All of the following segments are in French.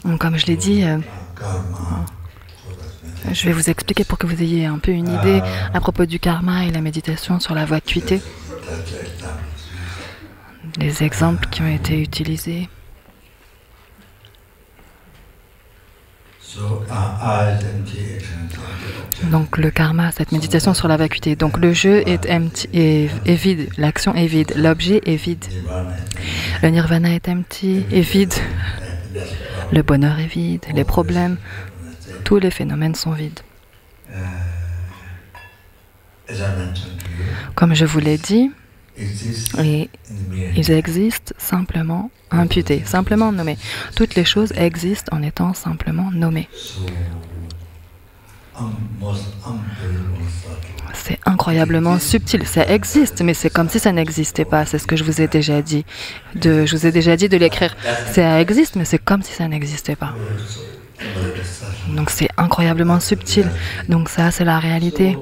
Donc, comme je l'ai dit, je vais vous expliquer pour que vous ayez un peu une idée à propos du karma et la méditation sur la vacuité. Les exemples qui ont été utilisés. Donc le karma, cette méditation sur la vacuité. Donc le jeu est vide, l'action est vide, l'objet est vide. Le nirvana est empty, est vide. Le bonheur est vide, les problèmes, tous les phénomènes sont vides. Comme je vous l'ai dit, et ils existent simplement imputés, simplement nommés. Toutes les choses existent en étant simplement nommées. C'est incroyablement subtil. Ça existe, mais c'est comme si ça n'existait pas. C'est ce que je vous ai déjà dit. Je vous ai déjà dit de l'écrire. Ça existe, mais c'est comme si ça n'existait pas. Donc c'est incroyablement subtil. Donc ça, c'est la réalité.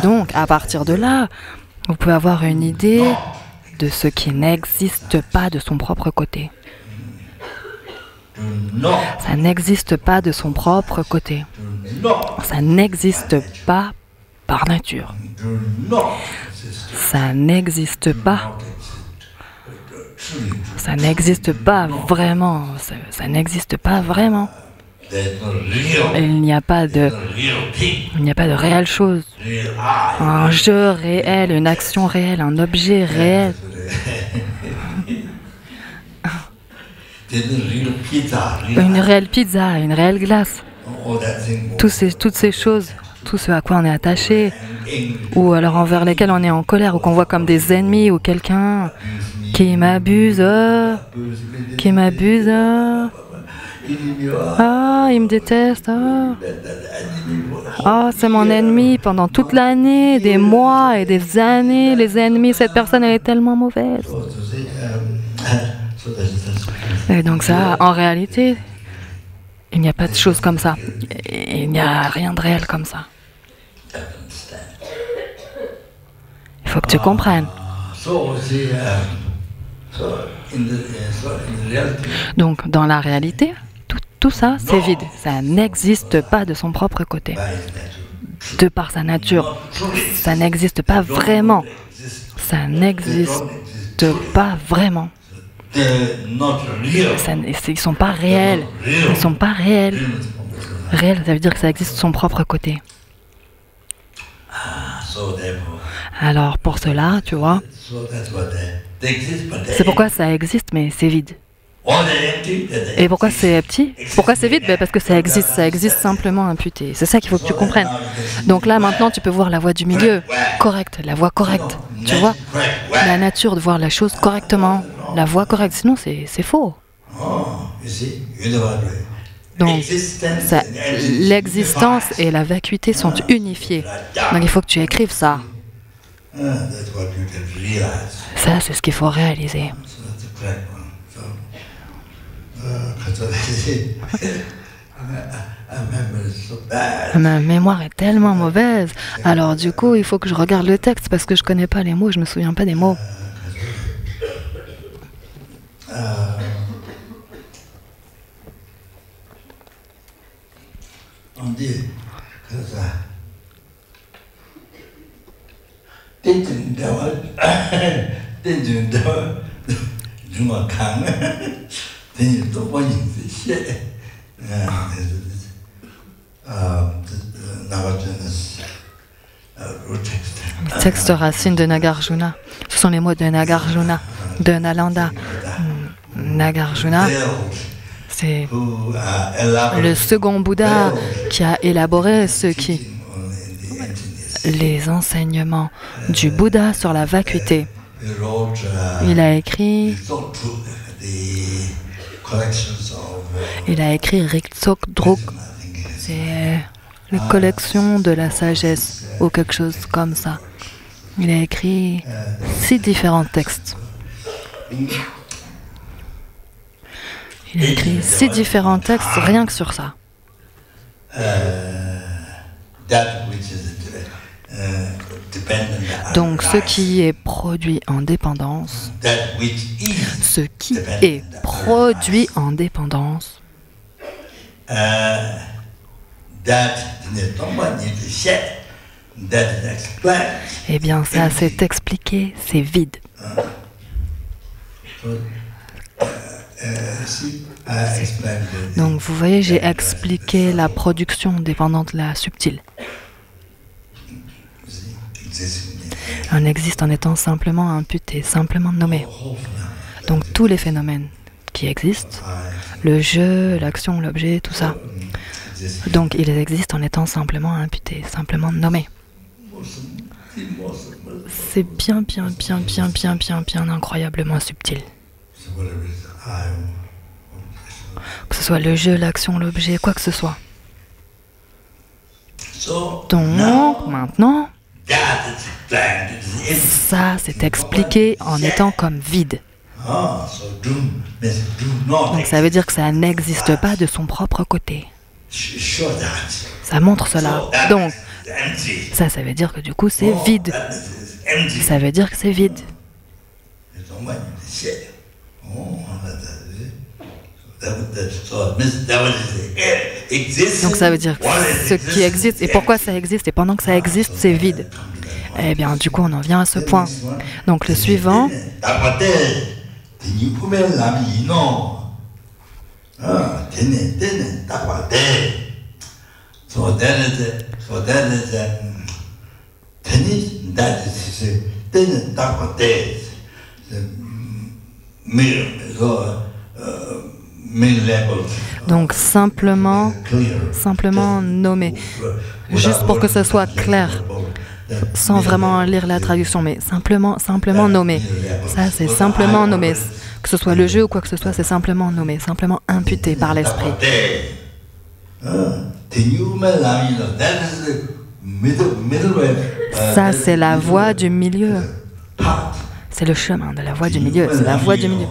Donc, à partir de là, vous pouvez avoir une idée de ce qui n'existe pas de son propre côté. Ça n'existe pas de son propre côté. Ça n'existe pas par nature. Ça n'existe pas. Ça n'existe pas vraiment. Ça n'existe pas vraiment. Il n'y a pas de réelle chose. Un jeu réel, une action réelle, un objet réel. Une réelle pizza, une réelle glace. Toutes ces choses, tout ce à quoi on est attaché, ou alors envers lesquels on est en colère, ou qu'on voit comme des ennemis, ou quelqu'un qui m'abuse, qui m'abuse. Ah, il me déteste. Ah, c'est mon ennemi pendant toute l'année, des mois et des années. Les ennemis, cette personne, elle est tellement mauvaise. Et donc ça, en réalité, il n'y a pas de choses comme ça. Il n'y a rien de réel comme ça. Il faut que tu comprennes. Donc, dans la réalité, tout ça, c'est vide. Ça n'existe pas de son propre côté. De par sa nature, ça n'existe pas vraiment. Ça n'existe pas vraiment. Ils ne sont pas réels. Ils ne sont pas réels. Réel, ça veut dire que ça existe de son propre côté. Alors, pour cela, tu vois, c'est pourquoi ça existe, mais c'est vide. Et pourquoi c'est petit? Pourquoi c'est vide? Parce que ça existe simplement imputé. C'est ça qu'il faut que tu comprennes. Donc là, maintenant, tu peux voir la voie du milieu, correcte, la voie correcte. Tu vois, la nature de voir la chose correctement, la voie correcte. Sinon, c'est faux. Donc, l'existence et la vacuité sont unifiées. Donc, il faut que tu écrives ça. Ça, c'est ce qu'il faut réaliser. Ma mémoire est tellement mauvaise. Alors du coup, il faut que je regarde le texte parce que je ne connais pas les mots, je ne me souviens pas des mots. On dit que ça. Le texte racine de Nagarjuna, ce sont les mots de Nagarjuna, de Nalanda. Nagarjuna, c'est le second Bouddha qui a élaboré les enseignements du Bouddha sur la vacuité. Il a écrit Riktsok Druk, c'est les collections de la sagesse ou quelque chose comme ça. Il a écrit 6 différents textes. Il a écrit 6 différents textes rien que sur ça. Donc ce qui est produit en dépendance, ce qui est produit en dépendance, eh bien ça c'est expliqué, c'est vide. Donc vous voyez, j'ai expliqué la production dépendante, la subtile. On existe en étant simplement imputé, simplement nommé. Donc tous les phénomènes qui existent, le jeu, l'action, l'objet, tout ça, donc ils existent en étant simplement imputés, simplement nommés. C'est bien incroyablement subtil. Que ce soit le jeu, l'action, l'objet, quoi que ce soit. Donc maintenant, ça c'est expliqué en étant comme vide. Donc ça veut dire que ça n'existe pas de son propre côté. Ça montre cela. Donc ça veut dire que du coup c'est vide. Ça veut dire que c'est vide. Donc ça veut dire que ce qui existe, et pourquoi ça existe, et pendant que ça existe, c'est vide. Eh bien, du coup, on en vient à ce point. Donc le suivant, donc simplement nommer, juste pour que ce soit clair, sans vraiment lire la traduction, mais simplement nommer. Ça, c'est simplement nommer. Que ce soit le jeu ou quoi que ce soit, c'est simplement nommer, simplement imputé par l'esprit. Ça, c'est la voie du milieu. C'est le chemin de la voie du milieu. C'est la voie du milieu.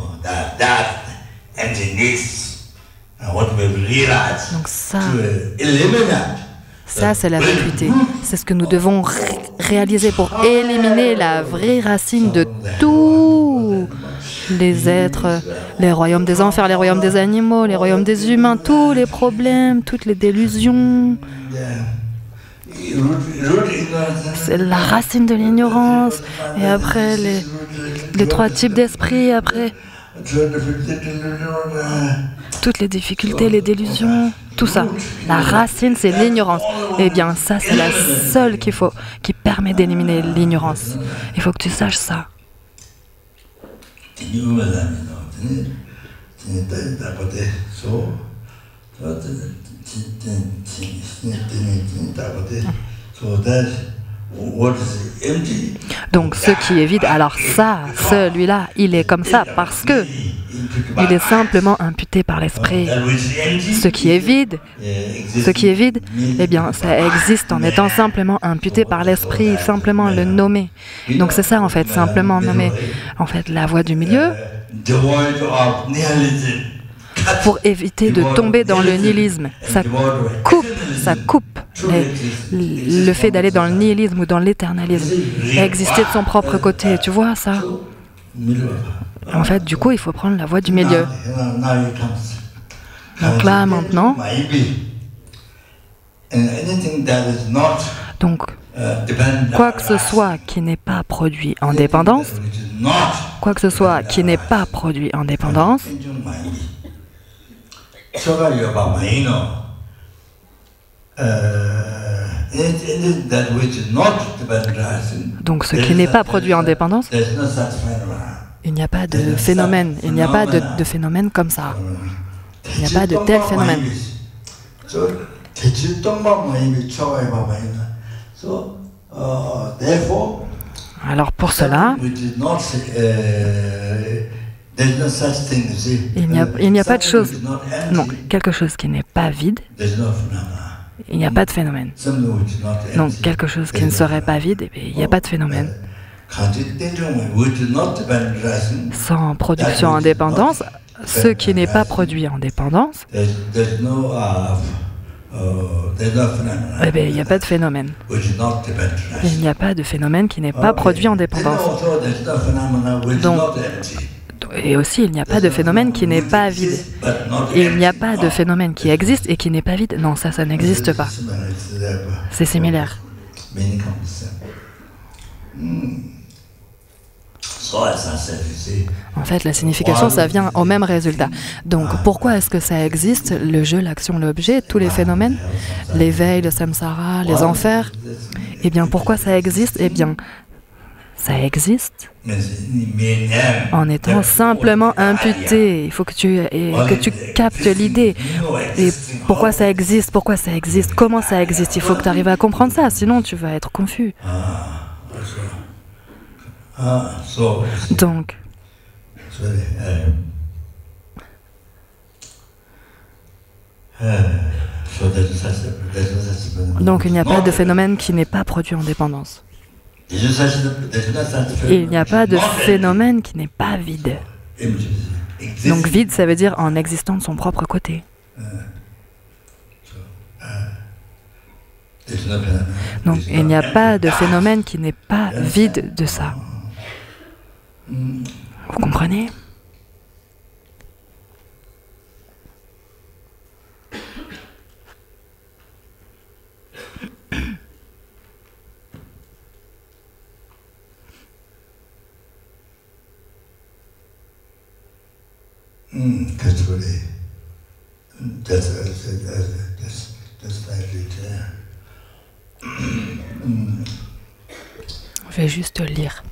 Donc ça c'est la vacuité. C'est ce que nous devons réaliser pour éliminer la vraie racine de tous les êtres, les royaumes des enfers, les royaumes des animaux, les royaumes des humains, tous les problèmes, toutes les délusions. C'est la racine de l'ignorance. Et après, les trois types d'esprits, après toutes les difficultés, les délusions, tout ça. La racine, c'est l'ignorance. Eh bien, ça, c'est la seule qui permet d'éliminer l'ignorance. Il faut que tu saches ça. Donc ce qui est vide, alors ça, celui-là, il est comme ça parce que il est simplement imputé par l'esprit. Ce qui est vide, eh bien ça existe en étant simplement imputé par l'esprit, simplement le nommer. Donc c'est ça en fait, simplement nommer. En fait, la voie du milieu, pour éviter de tomber dans le nihilisme. Ça coupe le fait d'aller dans le nihilisme ou dans l'éternalisme. Exister de son propre côté, tu vois ça? En fait, du coup, il faut prendre la voie du milieu. Donc là, maintenant, donc, quoi que ce soit qui n'est pas produit en dépendance, quoi que ce soit qui n'est pas produit en dépendance, donc ce qui n'est pas produit en dépendance, il n'y a pas de phénomène, il n'y a pas de phénomène comme ça. Il n'y a pas de tel phénomène. Alors pour cela, il n'y a pas de chose, non, quelque chose qui n'est pas vide, il n'y a pas de phénomène. Donc quelque chose qui ne serait pas vide, il n'y a pas de phénomène. Sans production en dépendance, ce qui n'est pas produit en dépendance, Eh bien, il n'y a pas de phénomène. Il n'y a pas de phénomène qui n'est pas produit en dépendance. Donc, et aussi, il n'y a pas de phénomène qui n'est pas vide. Il n'y a pas de phénomène qui existe et qui n'est pas vide. Non, ça n'existe pas. C'est similaire. En fait, la signification, ça vient au même résultat. Donc, pourquoi est-ce que ça existe, le jeu, l'action, l'objet, tous les phénomènes, l'éveil, le samsara, les enfers? Eh bien, pourquoi ça existe? Eh bien, ça existe en étant simplement imputé. Il faut que tu captes l'idée. Et pourquoi ça existe? Pourquoi ça existe? Comment ça existe? Il faut que tu arrives à comprendre ça, sinon tu vas être confus. Donc, il n'y a pas de phénomène qui n'est pas produit en dépendance. Il n'y a pas de phénomène qui n'est pas vide. Donc vide, ça veut dire en existant de son propre côté. Donc il n'y a pas de phénomène qui n'est pas vide de ça. Vous comprenez? Je vais juste lire.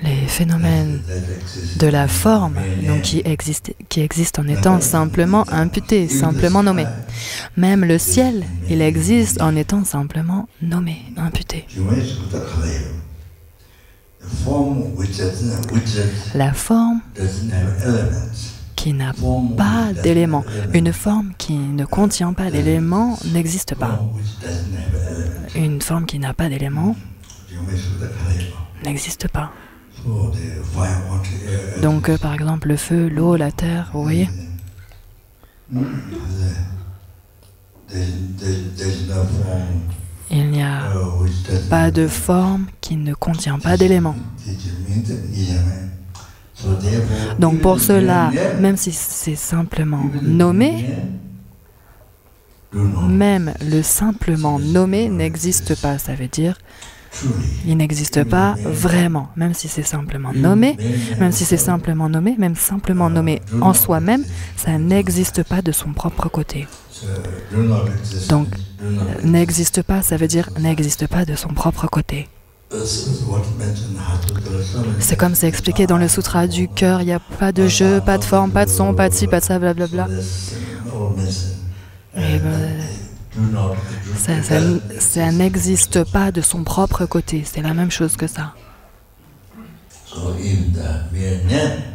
Les phénomènes de la forme, donc qui existent en étant simplement imputés, simplement nommés. Même le ciel, il existe en étant simplement nommé, imputé. La forme qui n'a pas d'éléments. Une forme qui ne contient pas d'éléments n'existe pas. Une forme qui n'a pas d'éléments n'existe pas. Donc, par exemple, le feu, l'eau, la terre, vous voyez? Il n'y a pas de forme qui ne contient pas d'éléments. Donc pour cela, même si c'est simplement nommé, même le simplement nommé n'existe pas. Ça veut dire il n'existe pas vraiment. Même si c'est simplement nommé, même simplement nommé en soi-même, ça n'existe pas de son propre côté. Donc, n'existe pas, ça veut dire n'existe pas de son propre côté. C'est comme c'est expliqué dans le sutra du cœur, il n'y a pas de jeu, pas de forme, pas de son, pas de ci, pas de ça, blablabla. Et ça n'existe pas de son propre côté, c'est la même chose que ça.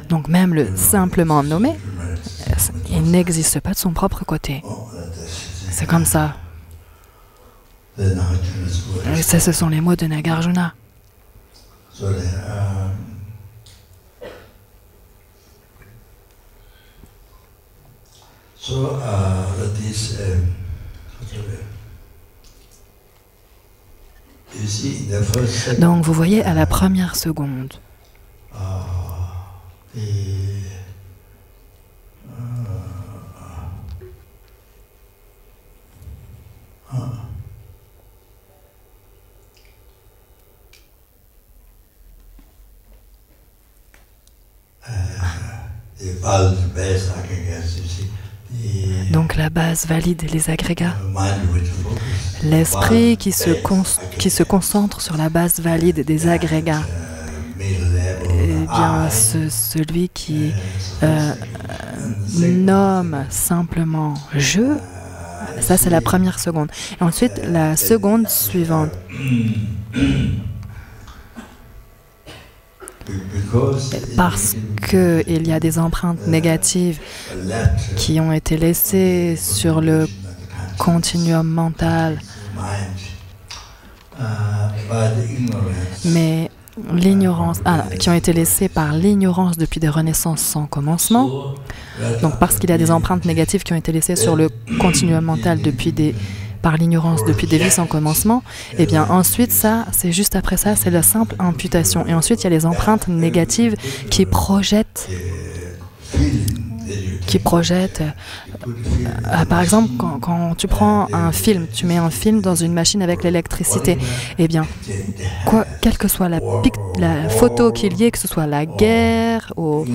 Donc même le simplement nommé, il n'existe pas de son propre côté. C'est comme ça. Et ça, ce sont les mots de Nagarjuna. Donc, vous voyez, à la première seconde, donc la base valide les agrégats. L'esprit qui se concentre sur la base valide des agrégats. Eh bien, celui qui nomme simplement « je », ça c'est la première seconde. Et ensuite, la seconde suivante. Parce qu'il y a des empreintes négatives qui ont été laissées sur le continuum mental. Mais l'ignorance, qui ont été laissées par l'ignorance depuis des renaissances sans commencement. Donc parce qu'il y a des empreintes négatives qui ont été laissées sur le continuum mental par l'ignorance depuis des vies sans commencement, et bien ensuite ça, c'est juste après ça, c'est la simple imputation. Et ensuite il y a les empreintes négatives qui projettent par exemple, quand tu prends un film, tu mets un film dans une machine avec l'électricité, eh bien, quelle que soit la photo qu'il y ait, que ce soit la guerre, ou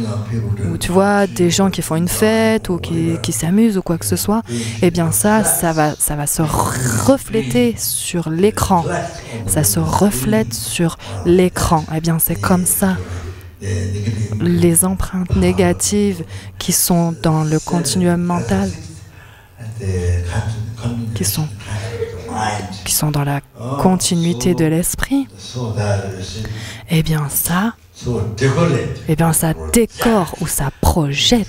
tu vois, des gens qui font une fête, ou qui s'amusent, ou quoi que ce soit, eh bien ça va se refléter sur l'écran. Ça se reflète sur l'écran. Eh bien, c'est comme ça. Les empreintes négatives qui sont dans le continuum mental, qui sont dans la continuité de l'esprit, eh bien ça décore ou ça projette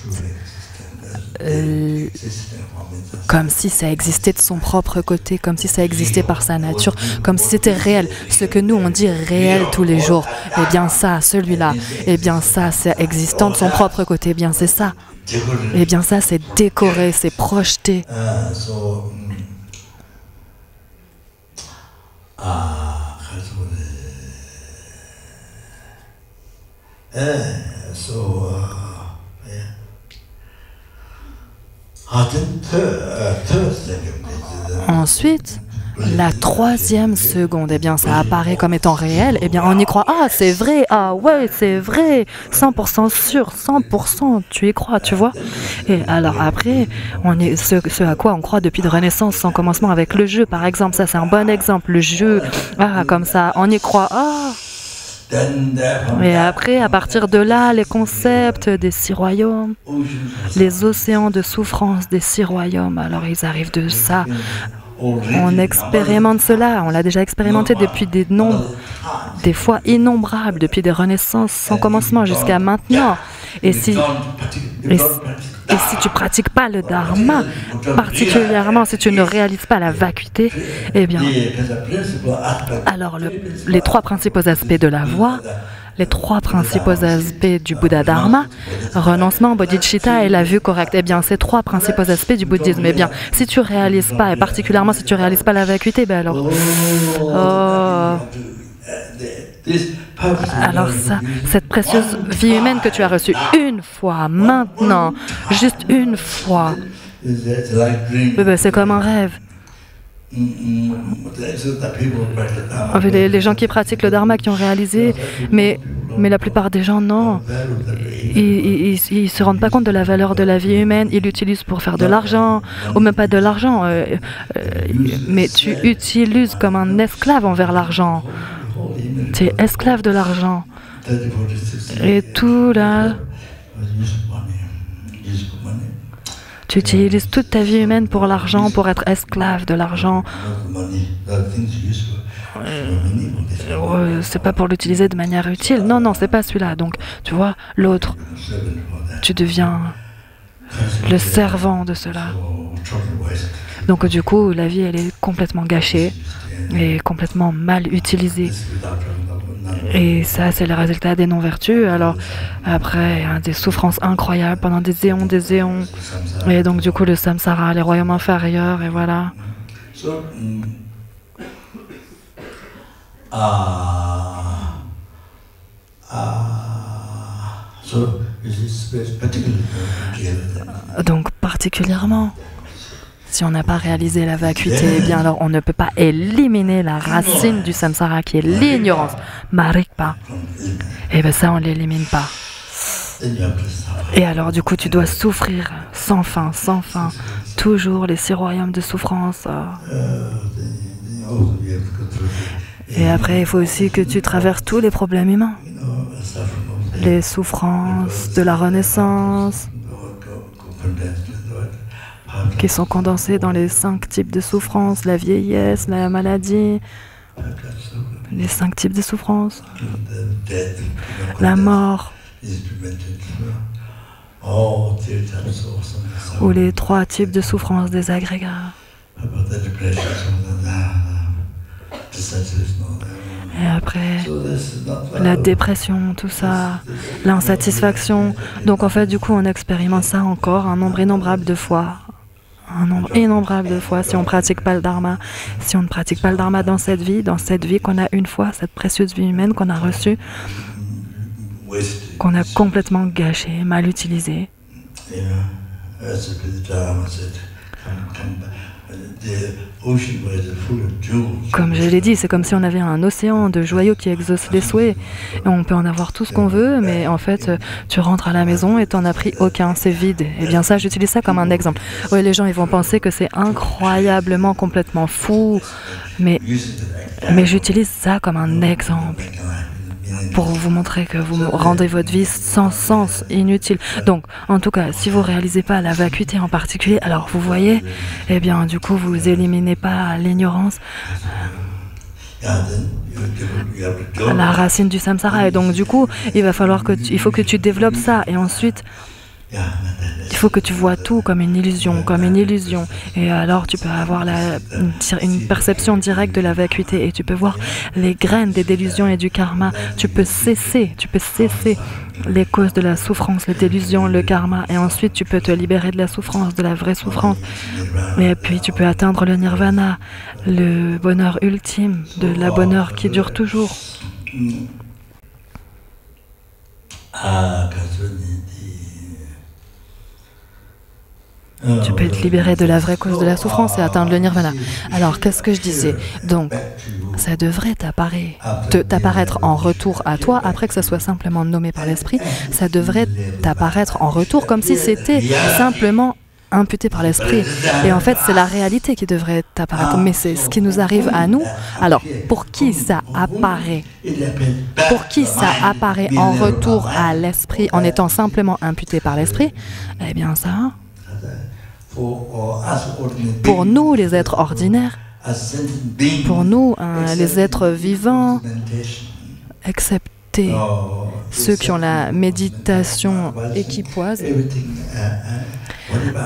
comme si ça existait de son propre côté, comme si ça existait par sa nature, comme si c'était réel. Ce que nous, on dit réel tous les jours, eh bien ça, celui-là, eh bien ça, c'est existant de son propre côté, eh bien c'est ça. Eh bien ça, c'est décoré, c'est projeté. Ensuite, la troisième seconde, eh bien, ça apparaît comme étant réel, eh bien, on y croit. Ah, c'est vrai, ah ouais, c'est vrai, 100% sûr, 100%, tu y crois, tu vois. Et alors après, ce à quoi on croit depuis de Renaissance sans commencement avec le jeu, par exemple, ça c'est un bon exemple, le jeu, comme ça, on y croit, Et après, à partir de là, les concepts des 6 royaumes, les océans de souffrance des 6 royaumes, alors ils arrivent de ça. On expérimente cela, on l'a déjà expérimenté depuis des fois innombrables, depuis des renaissances sans commencement jusqu'à maintenant. Et si tu ne pratiques pas le dharma, particulièrement si tu ne réalises pas la vacuité, eh bien, alors les 3 principaux aspects de la voie, les 3 principaux aspects du Bouddha Dharma, renoncement, bodhicitta et la vue correcte, eh bien, ces 3 principaux aspects du bouddhisme, eh bien, si tu ne réalises pas, et particulièrement si tu ne réalises pas la vacuité, ben alors... Alors ça, cette précieuse vie humaine que tu as reçue une fois, maintenant, juste une fois, c'est comme un rêve. Les gens qui pratiquent le dharma, qui ont réalisé, mais la plupart des gens, non. Ils ne se rendent pas compte de la valeur de la vie humaine. Ils l'utilisent pour faire de l'argent, ou même pas de l'argent. Mais tu utilises comme un esclave envers l'argent. Tu es esclave de l'argent. Et tout là... Tu utilises toute ta vie humaine pour l'argent, pour être esclave de l'argent. C'est pas pour l'utiliser de manière utile. Non, c'est pas celui-là. Donc, tu vois, l'autre, tu deviens le servant de cela. Donc, du coup, la vie, elle est complètement gâchée et complètement mal utilisée. Et ça, c'est le résultat des non-vertus. Alors, après, des souffrances incroyables pendant des éons. Et donc, du coup, le samsara, les royaumes inférieurs, et voilà. Donc, particulièrement, si on n'a pas réalisé la vacuité, eh bien alors on ne peut pas éliminer la racine du samsara qui est l'ignorance. Marikpa. Et bien ça, on ne l'élimine pas. Et alors du coup, tu dois souffrir sans fin. Toujours les 6 royaumes de souffrance. Et après, il faut aussi que tu traverses tous les problèmes humains. Les souffrances de la Renaissance, qui sont condensés dans les 5 types de souffrances, la vieillesse, la maladie, les 5 types de souffrances, la mort, ou les 3 types de souffrances des agrégats. Et après, la dépression, tout ça, l'insatisfaction. Donc en fait, du coup, on expérimente ça encore un nombre innombrable de fois. Un nombre innombrable de fois si on ne pratique pas le dharma. Si on ne pratique pas le dharma dans cette vie qu'on a une fois, cette précieuse vie humaine qu'on a reçue, qu'on a complètement gâchée, mal utilisée. Comme je l'ai dit, c'est comme si on avait un océan de joyaux qui exauce les souhaits. Et on peut en avoir tout ce qu'on veut, mais en fait, tu rentres à la maison et tu n'en as pris aucun, c'est vide. Et bien ça, j'utilise ça comme un exemple. Oui, les gens, ils vont penser que c'est incroyablement, complètement fou, mais j'utilise ça comme un exemple pour vous montrer que vous rendez votre vie sans sens, inutile. Donc, en tout cas, si vous ne réalisez pas la vacuité en particulier, alors vous voyez, eh bien, du coup, vous éliminez pas l'ignorance, la racine du samsara. Et donc, du coup, il faut que tu développes ça. Et ensuite, il faut que tu vois tout comme une illusion, Et alors, tu peux avoir une perception directe de la vacuité et tu peux voir les graines des délusions et du karma. Tu peux cesser les causes de la souffrance, les délusions, le karma. Et ensuite, tu peux te libérer de la souffrance, de la vraie souffrance. Et puis, tu peux atteindre le nirvana, le bonheur ultime, la bonheur qui dure toujours. Tu peux être libéré de la vraie cause de la souffrance et atteindre le nirvana. Alors, qu'est-ce que je disais? Donc, ça devrait t'apparaître en retour à toi, après que ça soit simplement nommé par l'esprit, ça devrait t'apparaître en retour comme si c'était simplement imputé par l'esprit. Et en fait, c'est la réalité qui devrait t'apparaître. Mais c'est ce qui nous arrive à nous. Alors, pour qui ça apparaît? Pour qui ça apparaît en retour à l'esprit en étant simplement imputé par l'esprit? Eh bien, ça... Pour nous, les êtres ordinaires, pour nous, les êtres vivants, excepté ceux qui ont la méditation équipoise,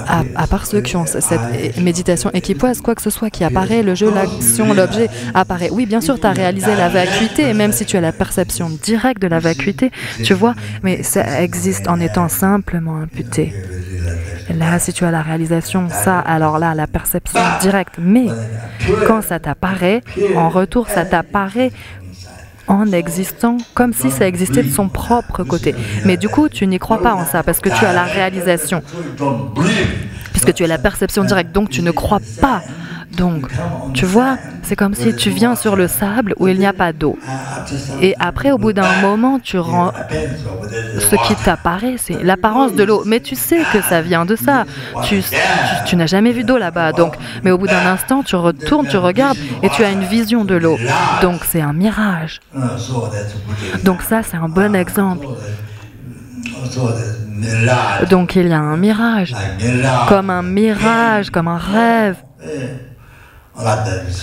à part ceux qui ont cette méditation équipoise, quoi que ce soit qui apparaît, le jeu, l'action, l'objet apparaît. Oui, bien sûr, tu as réalisé la vacuité, et même si tu as la perception directe de la vacuité, tu vois, mais ça existe en étant simplement imputé. Là, si tu as la réalisation, ça, alors là, la perception directe. Mais quand ça t'apparaît, en retour, ça t'apparaît en existant comme si ça existait de son propre côté. Mais du coup, tu n'y crois pas en ça parce que tu as la réalisation, puisque tu as la perception directe, donc tu ne crois pas. Donc, tu vois, c'est comme si tu viens sur le sable où il n'y a pas d'eau. Et après, au bout d'un moment, ce qui t'apparaît, c'est l'apparence de l'eau. Mais tu sais que ça vient de ça. Tu n'as jamais vu d'eau là-bas. Donc, mais au bout d'un instant, tu retournes, tu regardes et tu as une vision de l'eau. Donc, c'est un mirage. Donc ça, c'est un bon exemple. Donc, il y a un mirage, comme un rêve.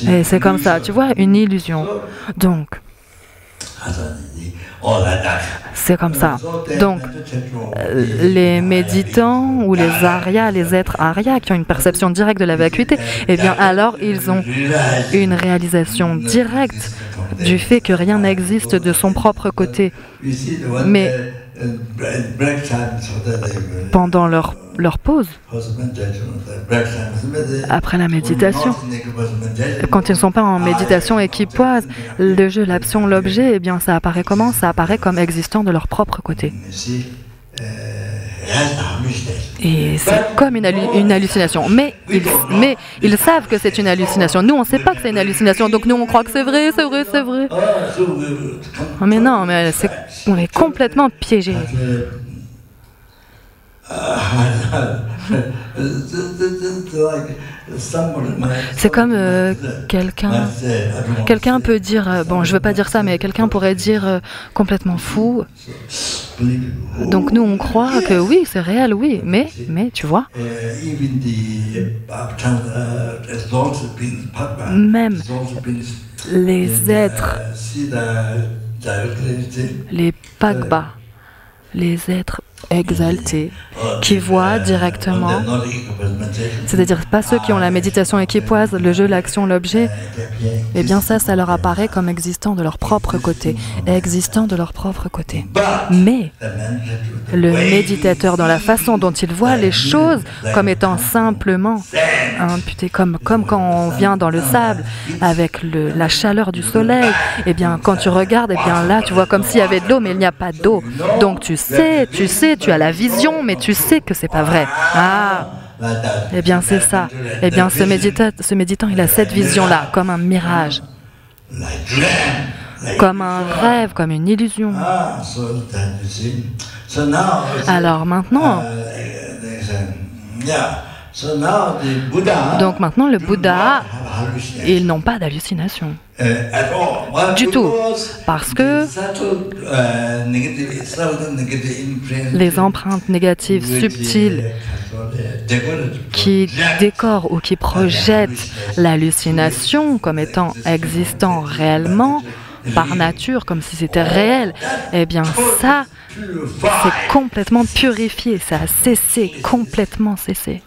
Et c'est comme ça, tu vois, une illusion. Donc, c'est comme ça. Donc, les méditants ou les aryas, les êtres aryas qui ont une perception directe de la vacuité, eh bien alors ils ont une réalisation directe du fait que rien n'existe de son propre côté. Mais pendant leur pause, après la méditation, quand ils ne sont pas en méditation équipoise, le jeu, l'action, l'objet, eh bien ça apparaît comment? Ça apparaît comme existant de leur propre côté. Et c'est comme une hallucination. Mais ils savent que c'est une hallucination. Nous, on ne sait pas que c'est une hallucination. Donc nous, on croit que c'est vrai. Mais non, mais on est complètement piégés. C'est comme quelqu'un peut dire, bon, je ne veux pas dire ça, mais quelqu'un pourrait dire complètement fou. Donc nous, on croit que oui, c'est réel, oui, mais tu vois, même les êtres, les pagbas, les êtres exaltés, qui voient directement, c'est-à-dire pas ceux qui ont la méditation équipoise, le jeu, l'action, l'objet, eh bien ça leur apparaît comme existant de leur propre côté, existant de leur propre côté. Mais le méditateur, dans la façon dont il voit les choses comme étant simplement imputées, comme quand on vient dans le sable avec la chaleur du soleil, eh bien quand tu regardes, eh bien là tu vois comme s'il y avait de l'eau, mais il n'y a pas d'eau. Donc tu sais, tu as la vision, mais tu sais que c'est pas vrai. Ah, eh bien c'est ça. Eh bien ce méditant, il a cette vision-là, comme un mirage, comme un rêve, comme une illusion. Alors maintenant, donc maintenant le Bouddha, ils n'ont pas d'hallucination du tout, parce que les empreintes négatives subtiles qui décorent ou qui projettent l'hallucination comme étant existant réellement, par nature, comme si c'était réel, eh bien ça, c'est complètement purifié, ça a cessé, complètement cessé.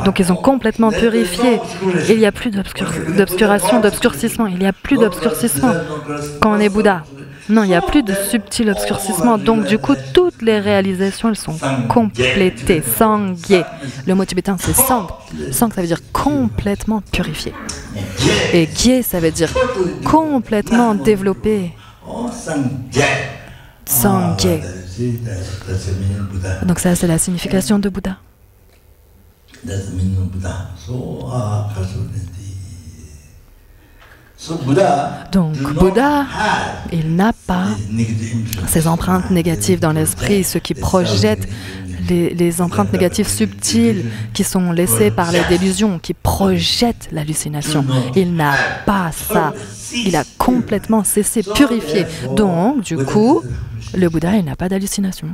Donc, ils ont complètement purifié. Il n'y a plus d'obscuration, d'obscurcissement. Il n'y a plus d'obscurcissement quand on est Bouddha. Non, il n'y a plus de subtil obscurcissement. Donc, du coup, toutes les réalisations, elles sont complétées, sangyé. Le mot tibétain, c'est sang. Sang, ça veut dire complètement purifié. Et gyé, ça veut dire complètement développé. Sangyé. Donc ça, c'est la signification de Bouddha. Donc Bouddha, il n'a pas ces empreintes négatives dans l'esprit, ce qui projette les empreintes négatives subtiles qui sont laissées par les délusions, qui projettent l'hallucination. Il n'a pas ça. Il a complètement cessé, purifié. Donc, du coup, le Bouddha, il n'a pas d'hallucination.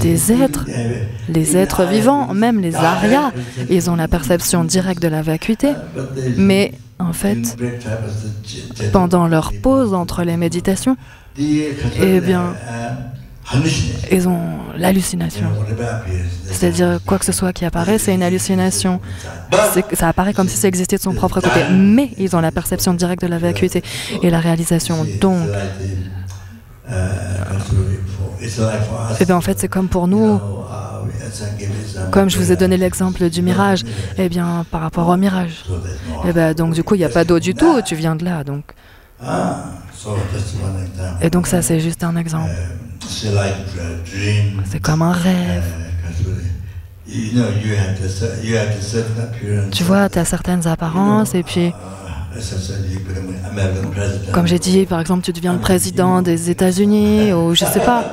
Des êtres, les êtres vivants, même les Aryas, ils ont la perception directe de la vacuité, mais en fait, pendant leur pause entre les méditations, eh bien, ils ont l'hallucination. C'est-à-dire, quoi que ce soit qui apparaît, c'est une hallucination. Ça apparaît comme si ça existait de son propre côté. Mais ils ont la perception directe de la vacuité et la réalisation. Donc, eh bien, en fait, c'est comme pour nous. Comme je vous ai donné l'exemple du mirage, eh bien, par rapport au mirage. Eh bien, donc, du coup, il n'y a pas d'eau du tout, tu viens de là, donc. Et donc ça, c'est juste un exemple. C'est comme un rêve. Tu vois, tu as certaines apparences et puis, comme j'ai dit, par exemple, tu deviens le président des États-Unis ou je sais pas.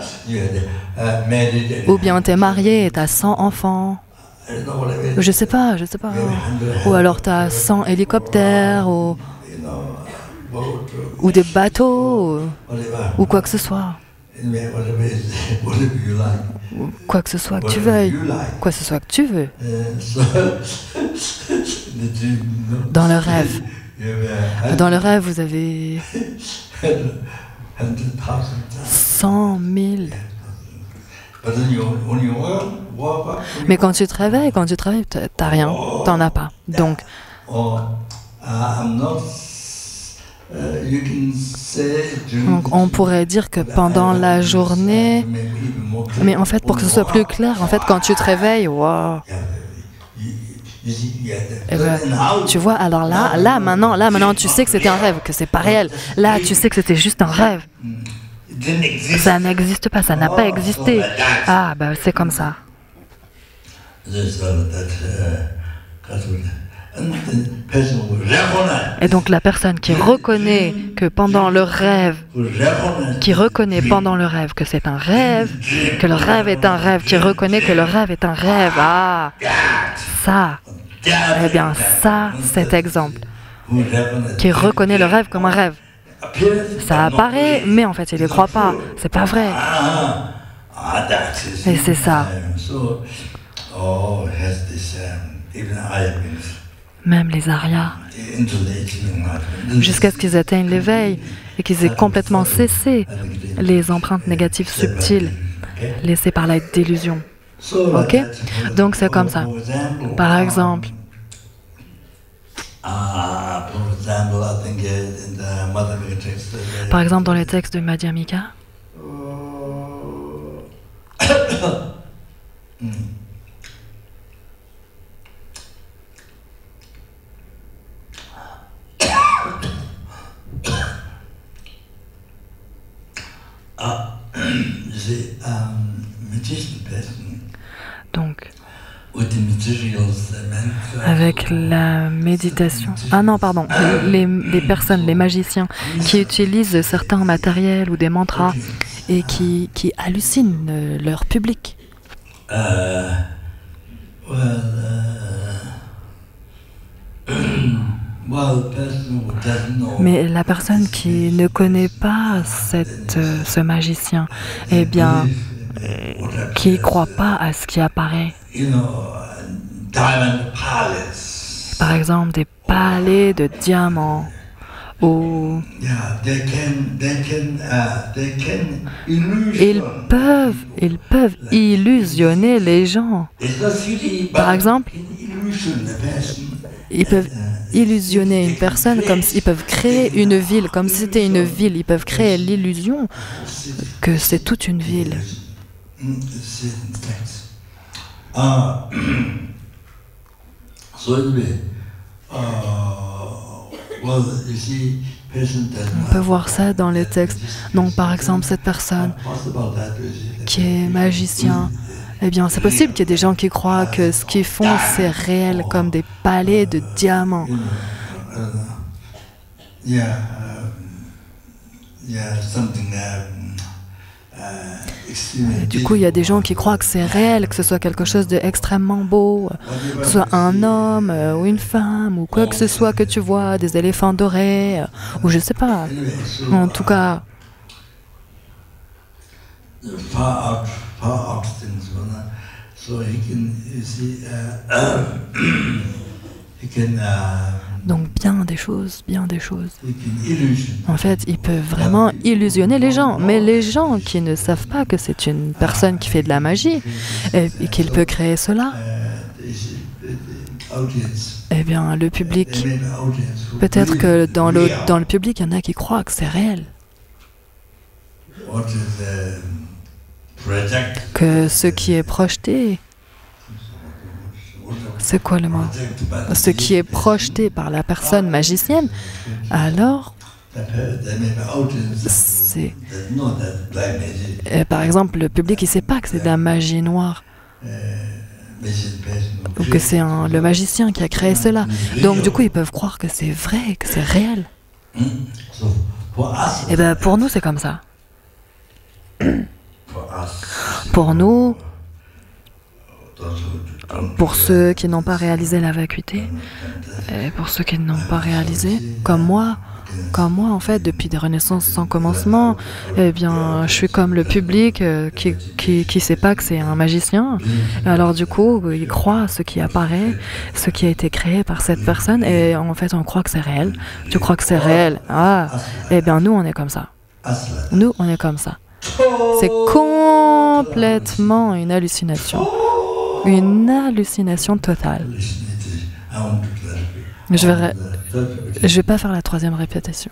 Ou bien tu es marié et tu as 100 enfants. Je sais pas. Ou alors tu as 100 hélicoptères ou des bateaux ou quoi que ce soit. Quoi que ce soit que tu veuilles. Quoi que ce soit que tu veux. Dans le rêve. Dans le rêve, vous avez 100 000. Mais quand tu te réveilles, t'as rien, t'en as pas. Donc, on pourrait dire que pendant la journée, mais en fait, pour que ce soit plus clair, en fait, quand tu te réveilles, wow. Eh ben, tu vois, alors là, maintenant, tu sais que c'était un rêve, que c'est pas réel. Là, tu sais que c'était juste un rêve. Ça n'existe pas, ça n'a pas existé. Ah, ben, c'est comme ça. Et donc la personne qui reconnaît que pendant le rêve, que c'est un rêve, que le rêve est un rêve, qui reconnaît que le rêve est un rêve, ah, ça, eh bien ça, cet exemple, qui reconnaît le rêve comme un rêve, ça apparaît, mais en fait il ne croit pas, c'est pas vrai. Et c'est ça. même les Aryas, jusqu'à ce qu'ils atteignent l'éveil et qu'ils aient complètement cessé les empreintes négatives subtiles laissées par la délusion. Ok? Donc c'est comme ça. Par exemple, dans les textes de Madhyamika, donc, avec la méditation. Ah non, pardon, les personnes, les magiciens qui utilisent certains matériels ou des mantras et qui hallucinent leur public. Mais la personne qui ne connaît pas ce magicien, eh bien, qui ne croit pas à ce qui apparaît. Par exemple, des palais de diamants ou ils peuvent illusionner les gens. Par exemple, ils peuvent illusionner une personne comme s'ils peuvent créer une ville, comme si c'était une ville. Ils peuvent créer l'illusion que c'est toute une ville. On peut voir ça dans les textes. Donc, par exemple, cette personne qui est magicien, eh bien, c'est possible qu'il y ait des gens qui croient que ce qu'ils font, c'est réel, comme des palais de diamants. Et du coup, il y a des gens qui croient que c'est réel, que ce soit quelque chose d'extrêmement beau, que ce soit un homme ou une femme, ou quoi que ce soit que tu vois, des éléphants dorés, ou je sais pas. En tout cas, donc bien des choses. En fait, ils peuvent vraiment illusionner les gens. Mais les gens qui ne savent pas que c'est une personne qui fait de la magie et qu'il peut créer cela, eh bien, le public, peut-être que dans le public, il y en a qui croient que c'est réel. Que ce qui est projeté, c'est quoi le mot? Ce qui est projeté par la personne magicienne, alors c'est... Par exemple, le public, il ne sait pas que c'est de la magie noire, ou que c'est le magicien qui a créé cela. Donc du coup, ils peuvent croire que c'est vrai, que c'est réel. Et bien, pour nous, c'est comme ça. Pour nous, pour ceux qui n'ont pas réalisé la vacuité, et pour ceux qui n'ont pas réalisé, comme moi en fait, depuis des renaissances sans commencement, eh bien, je suis comme le public qui sait pas que c'est un magicien. Alors du coup, il croit à ce qui apparaît, ce qui a été créé par cette personne, et en fait, on croit que c'est réel. Tu crois que c'est réel? Ah, eh bien, nous, on est comme ça. Nous, on est comme ça. C'est complètement une hallucination. Une hallucination totale. Je vais pas faire la troisième répétition.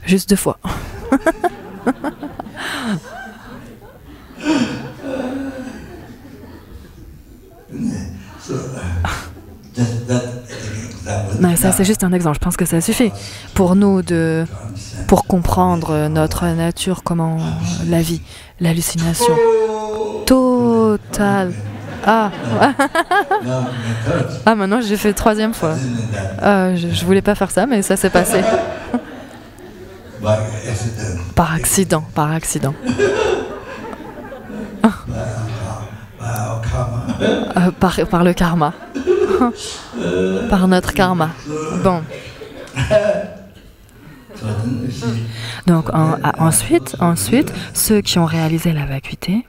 Juste 2 fois. Mais ça, c'est juste un exemple. Je pense que ça suffit pour nous pour comprendre notre nature, comment la vie, l'hallucination totale. Ah, ah, maintenant j'ai fait 3e fois. Je voulais pas faire ça, mais ça s'est passé. Par accident. Par le karma. Par notre karma. Bon. Donc ensuite, ceux qui ont réalisé la vacuité,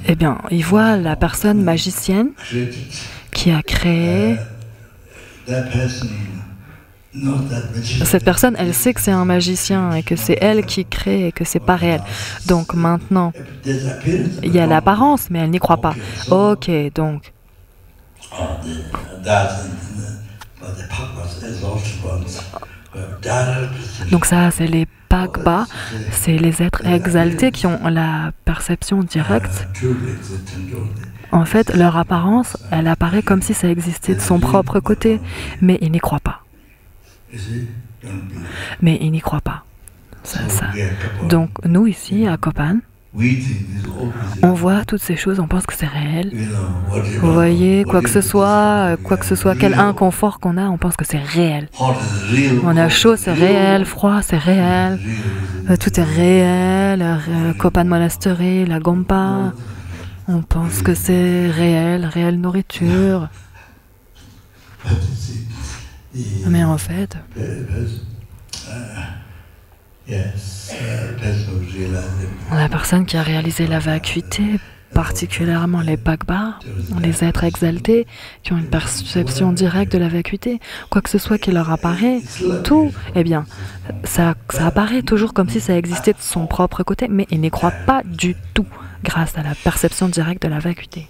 Eh bien, il voit la personne magicienne qui a créé. Cette personne, elle sait que c'est un magicien et que c'est elle qui crée et que c'est pas réel. Donc maintenant, il y a l'apparence, mais elle n'y croit pas. Ok, donc. Donc ça, c'est les Pagba, c'est les êtres exaltés qui ont la perception directe. En fait, leur apparence, elle apparaît comme si ça existait de son propre côté, mais ils n'y croient pas. Mais ils n'y croient pas. Ça. Donc nous ici, à Kopan, on voit toutes ces choses, on pense que c'est réel. Vous voyez, quoi que ce soit, quel inconfort qu'on a, on pense que c'est réel. On a chaud, c'est réel, froid, c'est réel, tout est réel, Kopan Monastery, la Gompa, on pense que c'est réel, réelle nourriture. Mais en fait, la personne qui a réalisé la vacuité, particulièrement les Pagba, les êtres exaltés, qui ont une perception directe de la vacuité, quoi que ce soit qui leur apparaît, tout, eh bien, ça apparaît toujours comme si ça existait de son propre côté, mais ils n'y croient pas du tout grâce à la perception directe de la vacuité.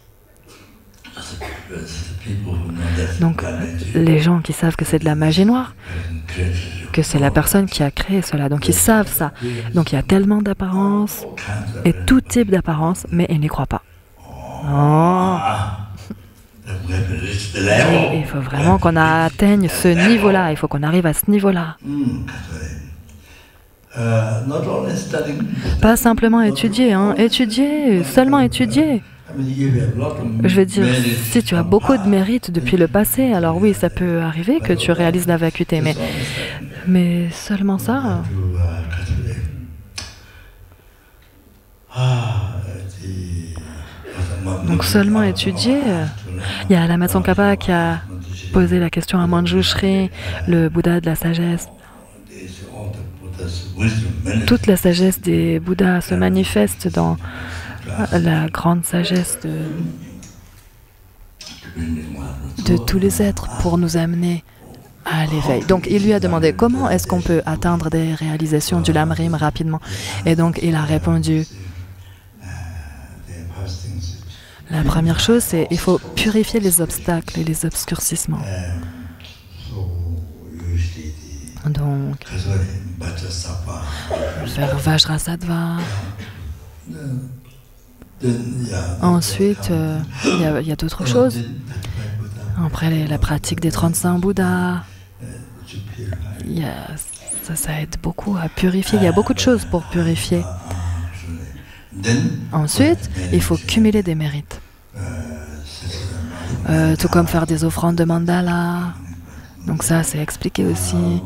Donc, les gens qui savent que c'est de la magie noire, que c'est la personne qui a créé cela, donc ils savent ça. Donc il y a tellement d'apparences, et tout type d'apparence, mais ils n'y croient pas. Oh. Il faut vraiment qu'on atteigne ce niveau-là, il faut qu'on arrive à ce niveau-là. Pas simplement étudier, hein. Étudier, seulement étudier. Je veux dire, si tu as beaucoup de mérite depuis le passé, alors oui, ça peut arriver que tu réalises la vacuité, mais seulement ça. Donc seulement étudier. Il y a Lama Tsongkhapa qui a posé la question à Manjushri, le Bouddha de la sagesse. Toute la sagesse des Bouddhas se manifeste dans la grande sagesse de tous les êtres pour nous amener à l'éveil. Donc il lui a demandé comment est-ce qu'on peut atteindre des réalisations du Lamrim rapidement. Et donc il a répondu, la première chose c'est il faut purifier les obstacles et les obscurcissements. Donc faire Vajrasattva. Ensuite, il y a d'autres choses. Après, la pratique des 35 Bouddhas. Ça aide beaucoup à purifier. Il y a beaucoup de choses pour purifier. Ensuite, il faut cumuler des mérites. Tout comme faire des offrandes de mandala. Donc ça, c'est expliqué aussi.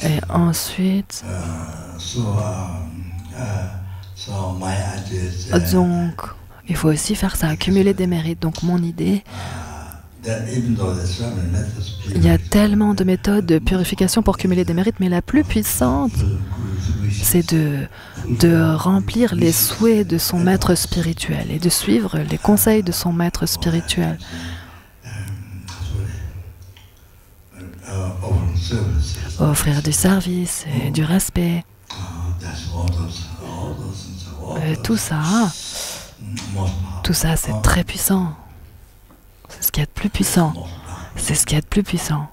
Et ensuite... Donc, il faut aussi faire ça, accumuler des mérites. Donc, mon idée, il y a tellement de méthodes de purification pour cumuler des mérites, mais la plus puissante, c'est de remplir les souhaits de son maître spirituel et de suivre les conseils de son maître spirituel. Offrir du service et du respect. Tout ça, c'est très puissant. C'est ce qu'il y a de plus puissant. C'est ce qu'il y a de plus puissant.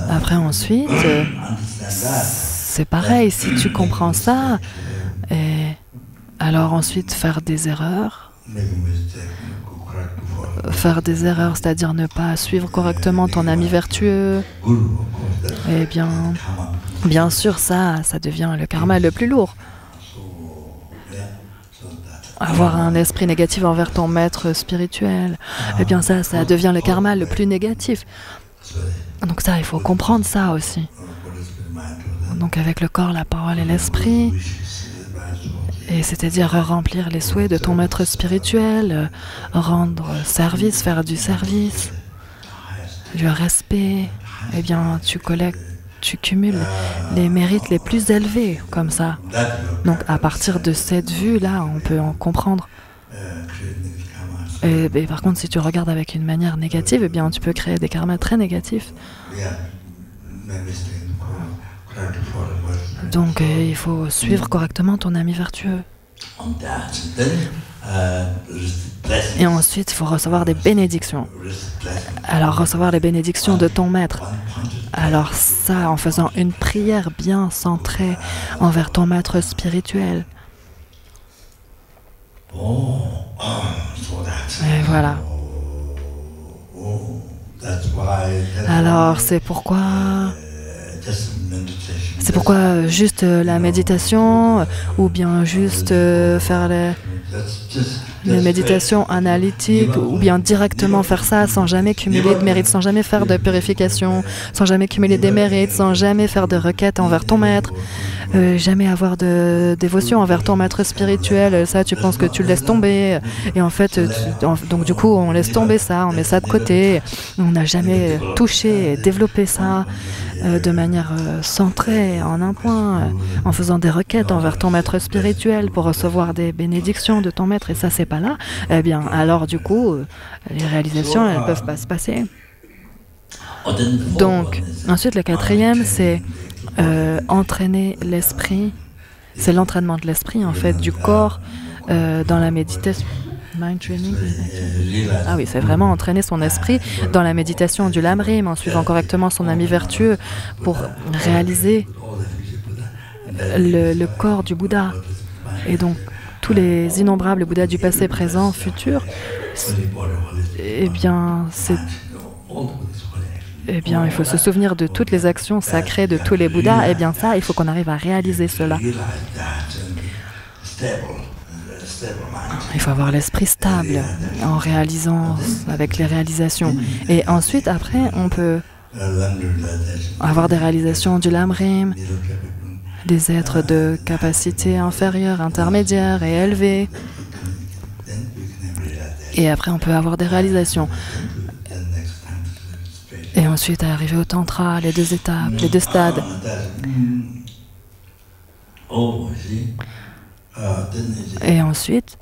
Après, ensuite, c'est pareil. Si tu comprends ça, et alors ensuite faire des erreurs. Faire des erreurs, c'est-à-dire ne pas suivre correctement ton ami vertueux. Eh bien sûr, ça devient le karma le plus lourd. Avoir un esprit négatif envers ton maître spirituel, eh bien ça devient le karma le plus négatif. Donc ça, il faut comprendre ça aussi. Donc avec le corps, la parole et l'esprit, et c'est-à-dire remplir les souhaits de ton maître spirituel, rendre service, faire du service. du respect, eh bien, tu cumules les mérites les plus élevés, comme ça. Donc, à partir de cette vue-là, on peut en comprendre. Et par contre, si tu regardes avec une manière négative, eh bien, tu peux créer des karmas très négatifs. Donc, il faut suivre correctement ton ami vertueux. Et ensuite, il faut recevoir des bénédictions. Alors, recevoir les bénédictions de ton maître. Alors ça, en faisant une prière bien centrée envers ton maître spirituel. Et voilà. Alors, c'est pourquoi juste la méditation ou bien juste faire les méditations analytiques ou bien directement faire ça sans jamais cumuler de mérites, sans jamais faire de purification, sans jamais cumuler des mérites, sans jamais faire de requêtes envers ton maître, jamais avoir de dévotion envers ton maître spirituel. Ça, tu penses que tu le laisses tomber. Et en fait, donc du coup, on laisse tomber ça, on met ça de côté. On n'a jamais touché et développé ça de manière centrée, en un point, en faisant des requêtes envers ton maître spirituel pour recevoir des bénédictions de ton maître, et ça, c'est pas là, eh bien, alors du coup, les réalisations, elles ne peuvent pas se passer. Donc, ensuite, le quatrième, c'est entraîner l'esprit. C'est l'entraînement de l'esprit, en fait, du corps dans la méditation. Mind training. Ah oui, c'est vraiment entraîner son esprit dans la méditation du Lamrim en suivant correctement son ami vertueux pour réaliser le corps du Bouddha. Et donc, tous les innombrables Bouddhas du passé, présent, futur, eh bien, il faut se souvenir de toutes les actions sacrées de tous les Bouddhas. Eh bien, ça, il faut qu'on arrive à réaliser cela. Il faut avoir l'esprit stable en réalisant avec les réalisations. Et ensuite, après, on peut avoir des réalisations du Lamrim, des êtres de capacité inférieure, intermédiaire et élevée. Et après, on peut avoir des réalisations. Et ensuite, arriver au Tantra, les 2 étapes, les 2 stades. Et ensuite,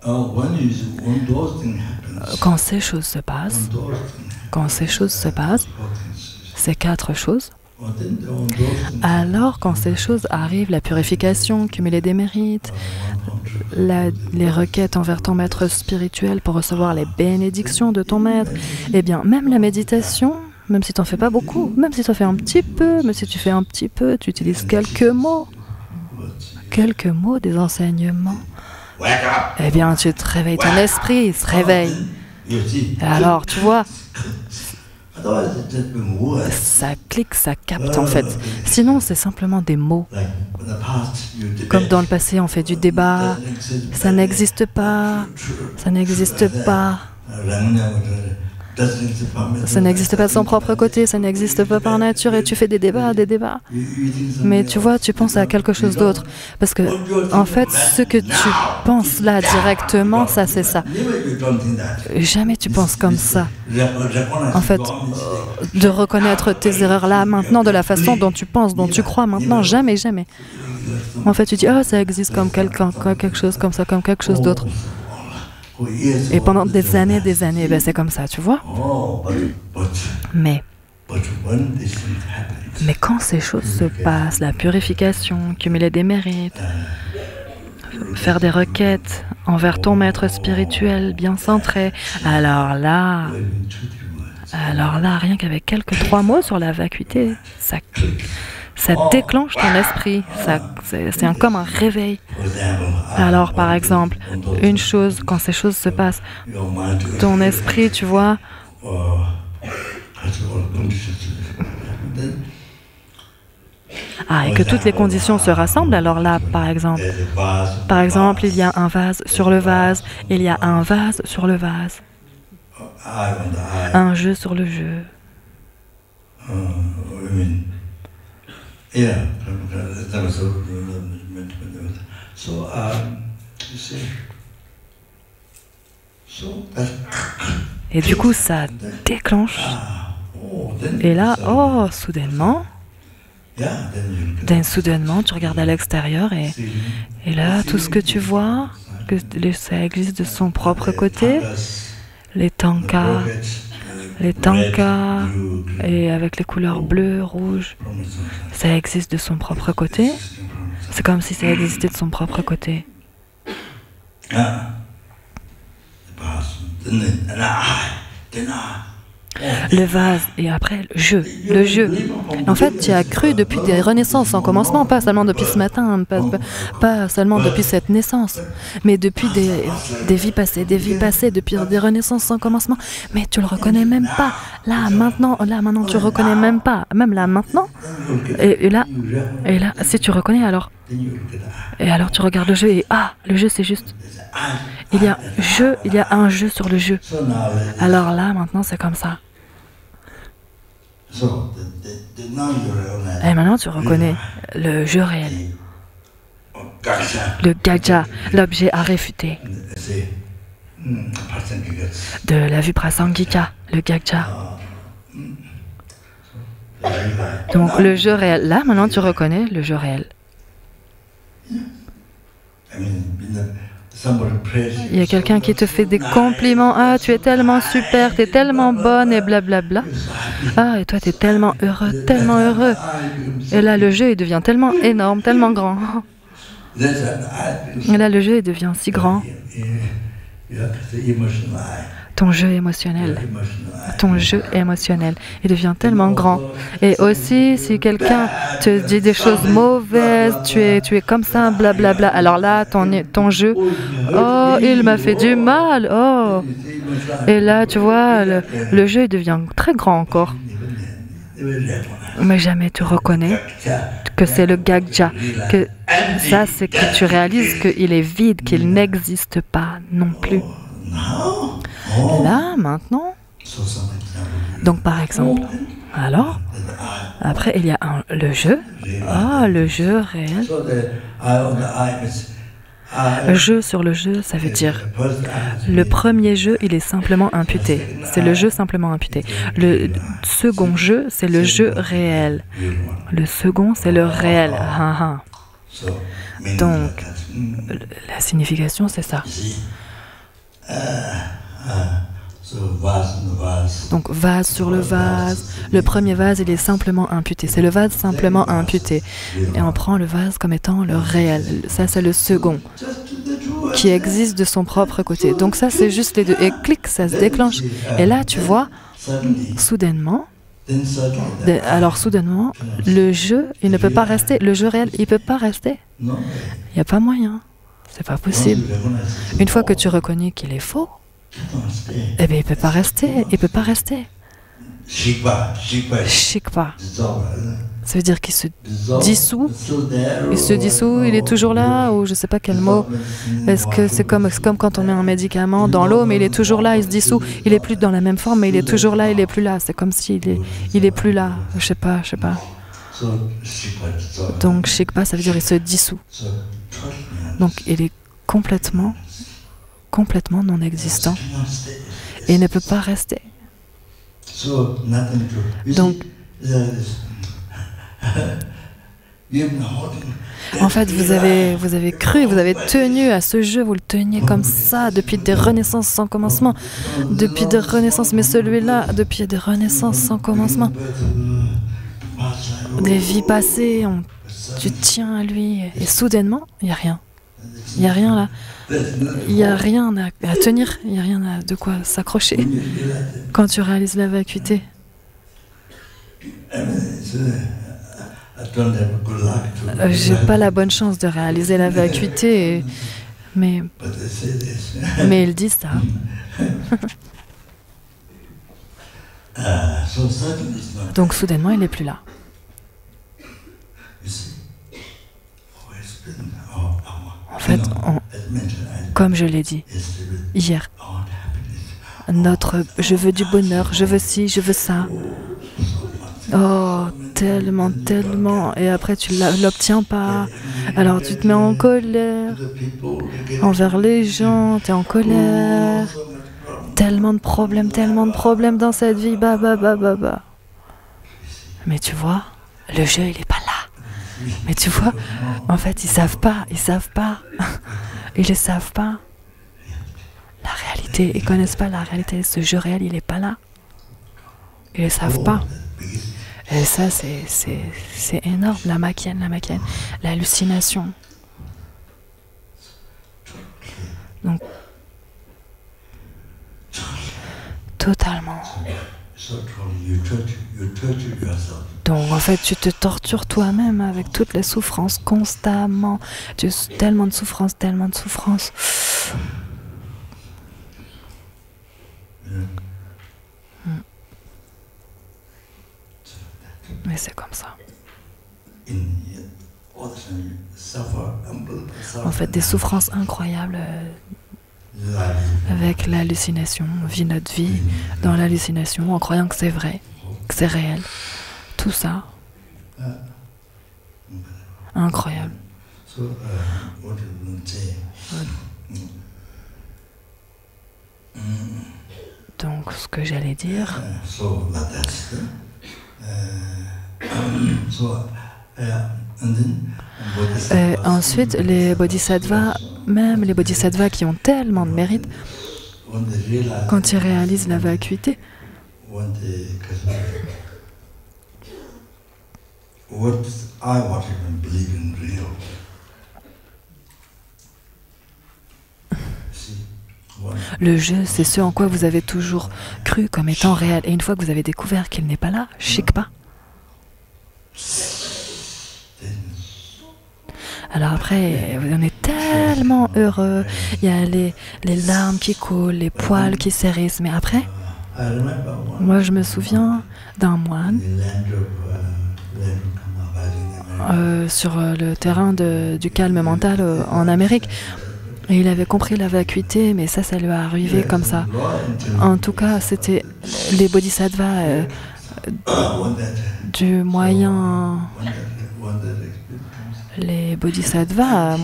quand ces choses se passent, ces 4 choses, alors quand ces choses arrivent, la purification, cumuler des mérites, les requêtes envers ton maître spirituel pour recevoir les bénédictions de ton maître, eh bien, même la méditation, même si tu n'en fais pas beaucoup, même si tu en fais un petit peu, même si tu fais un petit peu, tu utilises quelques mots des enseignements, eh bien, tu te réveilles, ton esprit se réveille. Et alors, tu vois, ça clique, ça capte en fait. Sinon, c'est simplement des mots. Comme dans le passé, on fait du débat. Ça n'existe pas. Ça n'existe pas. Ça n'existe pas de son propre côté, ça n'existe pas par nature, et tu fais des débats. Mais tu vois, tu penses à quelque chose d'autre. Parce que, en fait, ce que tu penses là directement, ça c'est ça. Jamais tu penses comme ça. En fait, de reconnaître tes erreurs là, maintenant, de la façon dont tu penses, dont tu crois maintenant, jamais. En fait, tu dis, oh, ça existe comme quelque chose comme ça, comme quelque chose d'autre. Et pendant des années, ben c'est comme ça, tu vois. Mais quand ces choses se passent, la purification, cumuler des mérites, faire des requêtes envers ton maître spirituel bien centré, alors là, rien qu'avec quelques 3 mots sur la vacuité, ça déclenche ton esprit, c'est comme un réveil. Alors, par exemple, une chose, quand ces choses se passent, ton esprit, tu vois, et que toutes les conditions se rassemblent, alors là, par exemple, il y a un vase sur le vase, il y a un vase sur le vase, un jeu sur le jeu. Et du coup, ça déclenche Et là, oh, soudainement, tu regardes à l'extérieur et là, tout ce que tu vois, que ça existe de son propre côté, les tankas, et avec les couleurs bleues, rouges, ça existe de son propre côté. C'est comme si ça existait de son propre côté. Le vase et après le jeu. En fait, tu as cru depuis des renaissances sans commencement, pas seulement depuis ce matin, pas seulement depuis cette naissance, mais depuis des vies passées, depuis des renaissances sans commencement. Mais tu le reconnais même pas. Là, maintenant, tu reconnais même pas. Même là, maintenant. Et là, si tu reconnais, alors tu regardes le jeu et le jeu c'est juste. Il y a un jeu sur le jeu. Alors là, maintenant, c'est comme ça. Et maintenant, tu reconnais le jeu réel. Le gaja, l'objet à réfuter. De la vue prasangika, le gaja. Donc, le jeu réel. Là, maintenant, tu reconnais le jeu réel. Il y a quelqu'un qui te fait des compliments. Ah, tu es tellement super, tu es tellement bonne et blablabla. Ah, et toi, tu es tellement heureux, tellement heureux. Et là, le jeu, il devient tellement énorme, tellement grand. Et là, le jeu, il devient si grand. Ton jeu émotionnel. Il devient tellement grand. Et aussi, si quelqu'un te dit des choses mauvaises, tu es comme ça, blablabla. Alors là, ton jeu, oh, il m'a fait du mal, oh. Et là, tu vois, le jeu il devient très grand encore. Mais jamais tu reconnais que c'est le gaja, que ça, c'est que tu réalises qu'il est vide, qu'il n'existe pas non plus. Là, maintenant, donc par exemple, alors, après il y a le jeu, le jeu réel. Jeu sur le jeu, ça veut dire, le premier jeu, il est simplement imputé, c'est le jeu simplement imputé. Le second jeu, c'est le jeu réel. Le second, c'est le réel. Donc, la signification, c'est ça. Donc vase sur le vase, le premier vase il est simplement imputé, c'est le vase simplement imputé. Et on prend le vase comme étant le réel, ça c'est le second, qui existe de son propre côté. Donc ça c'est juste les deux, et clic, ça se déclenche. Et là tu vois, soudainement, le jeu il ne peut pas rester, le jeu réel il ne peut pas rester. Il n'y a pas moyen, c'est pas possible. Une fois que tu reconnais qu'il est faux, eh bien, il ne peut pas rester, Shikpa. Ça veut dire qu'il se dissout. Il est toujours là, ou je ne sais pas quel mot. Est-ce que c'est comme quand on met un médicament dans l'eau, mais il est toujours là, il se dissout. Il n'est plus dans la même forme, mais il est toujours là, il n'est plus là. C'est comme s'il est plus là. Je sais pas. Donc, Shikpa, ça veut dire il se dissout. Donc, il est complètement non existant et il ne peut pas rester. Donc, en fait, vous avez cru, vous avez tenu à ce jeu, vous le teniez comme ça depuis des renaissances sans commencement, mais celui-là, depuis des renaissances sans commencement, des vies passées, tu tiens à lui et soudainement, il n'y a rien. Il n'y a rien là. Il n'y a rien à tenir. Il n'y a rien de quoi s'accrocher quand tu réalises la vacuité. J'ai pas la bonne chance de réaliser la vacuité, mais ils disent ça. Donc soudainement, il n'est plus là. En fait, comme je l'ai dit hier, je veux du bonheur, je veux ci, je veux ça. Oh, tellement, et après tu ne l'obtiens pas. Alors tu te mets en colère envers les gens, tu es en colère. tellement de problèmes dans cette vie, bah. Mais tu vois, le jeu, il est pas là. Mais tu vois, en fait, ils savent pas. Ils le savent pas. La réalité, ils connaissent pas la réalité. Ce jeu réel, il est pas là. Ils le savent pas. Et ça, c'est énorme. La maquienne, l'hallucination. Donc, totalement. Donc, en fait, tu te tortures toi-même avec toutes les souffrances constamment. Tellement de souffrances. Mais c'est comme ça. En fait, des souffrances incroyables avec l'hallucination. On vit notre vie dans l'hallucination en croyant que c'est vrai, que c'est réel. Tout ça, incroyable. Donc, ce que j'allais dire... ensuite, les bodhisattvas, même les bodhisattvas qui ont tellement de mérite, quand ils réalisent la vacuité, le jeu, c'est ce en quoi vous avez toujours cru comme étant réel. Et une fois que vous avez découvert qu'il n'est pas là, shikpa. Alors après, on est tellement heureux, il y a les larmes qui coulent, les poils qui s'hérissent, mais après, moi je me souviens d'un moine sur le terrain du calme mental en Amérique, et il avait compris la vacuité, mais ça lui est arrivé comme ça. En tout cas, c'était les bodhisattvas du moyen... Les bodhisattvas,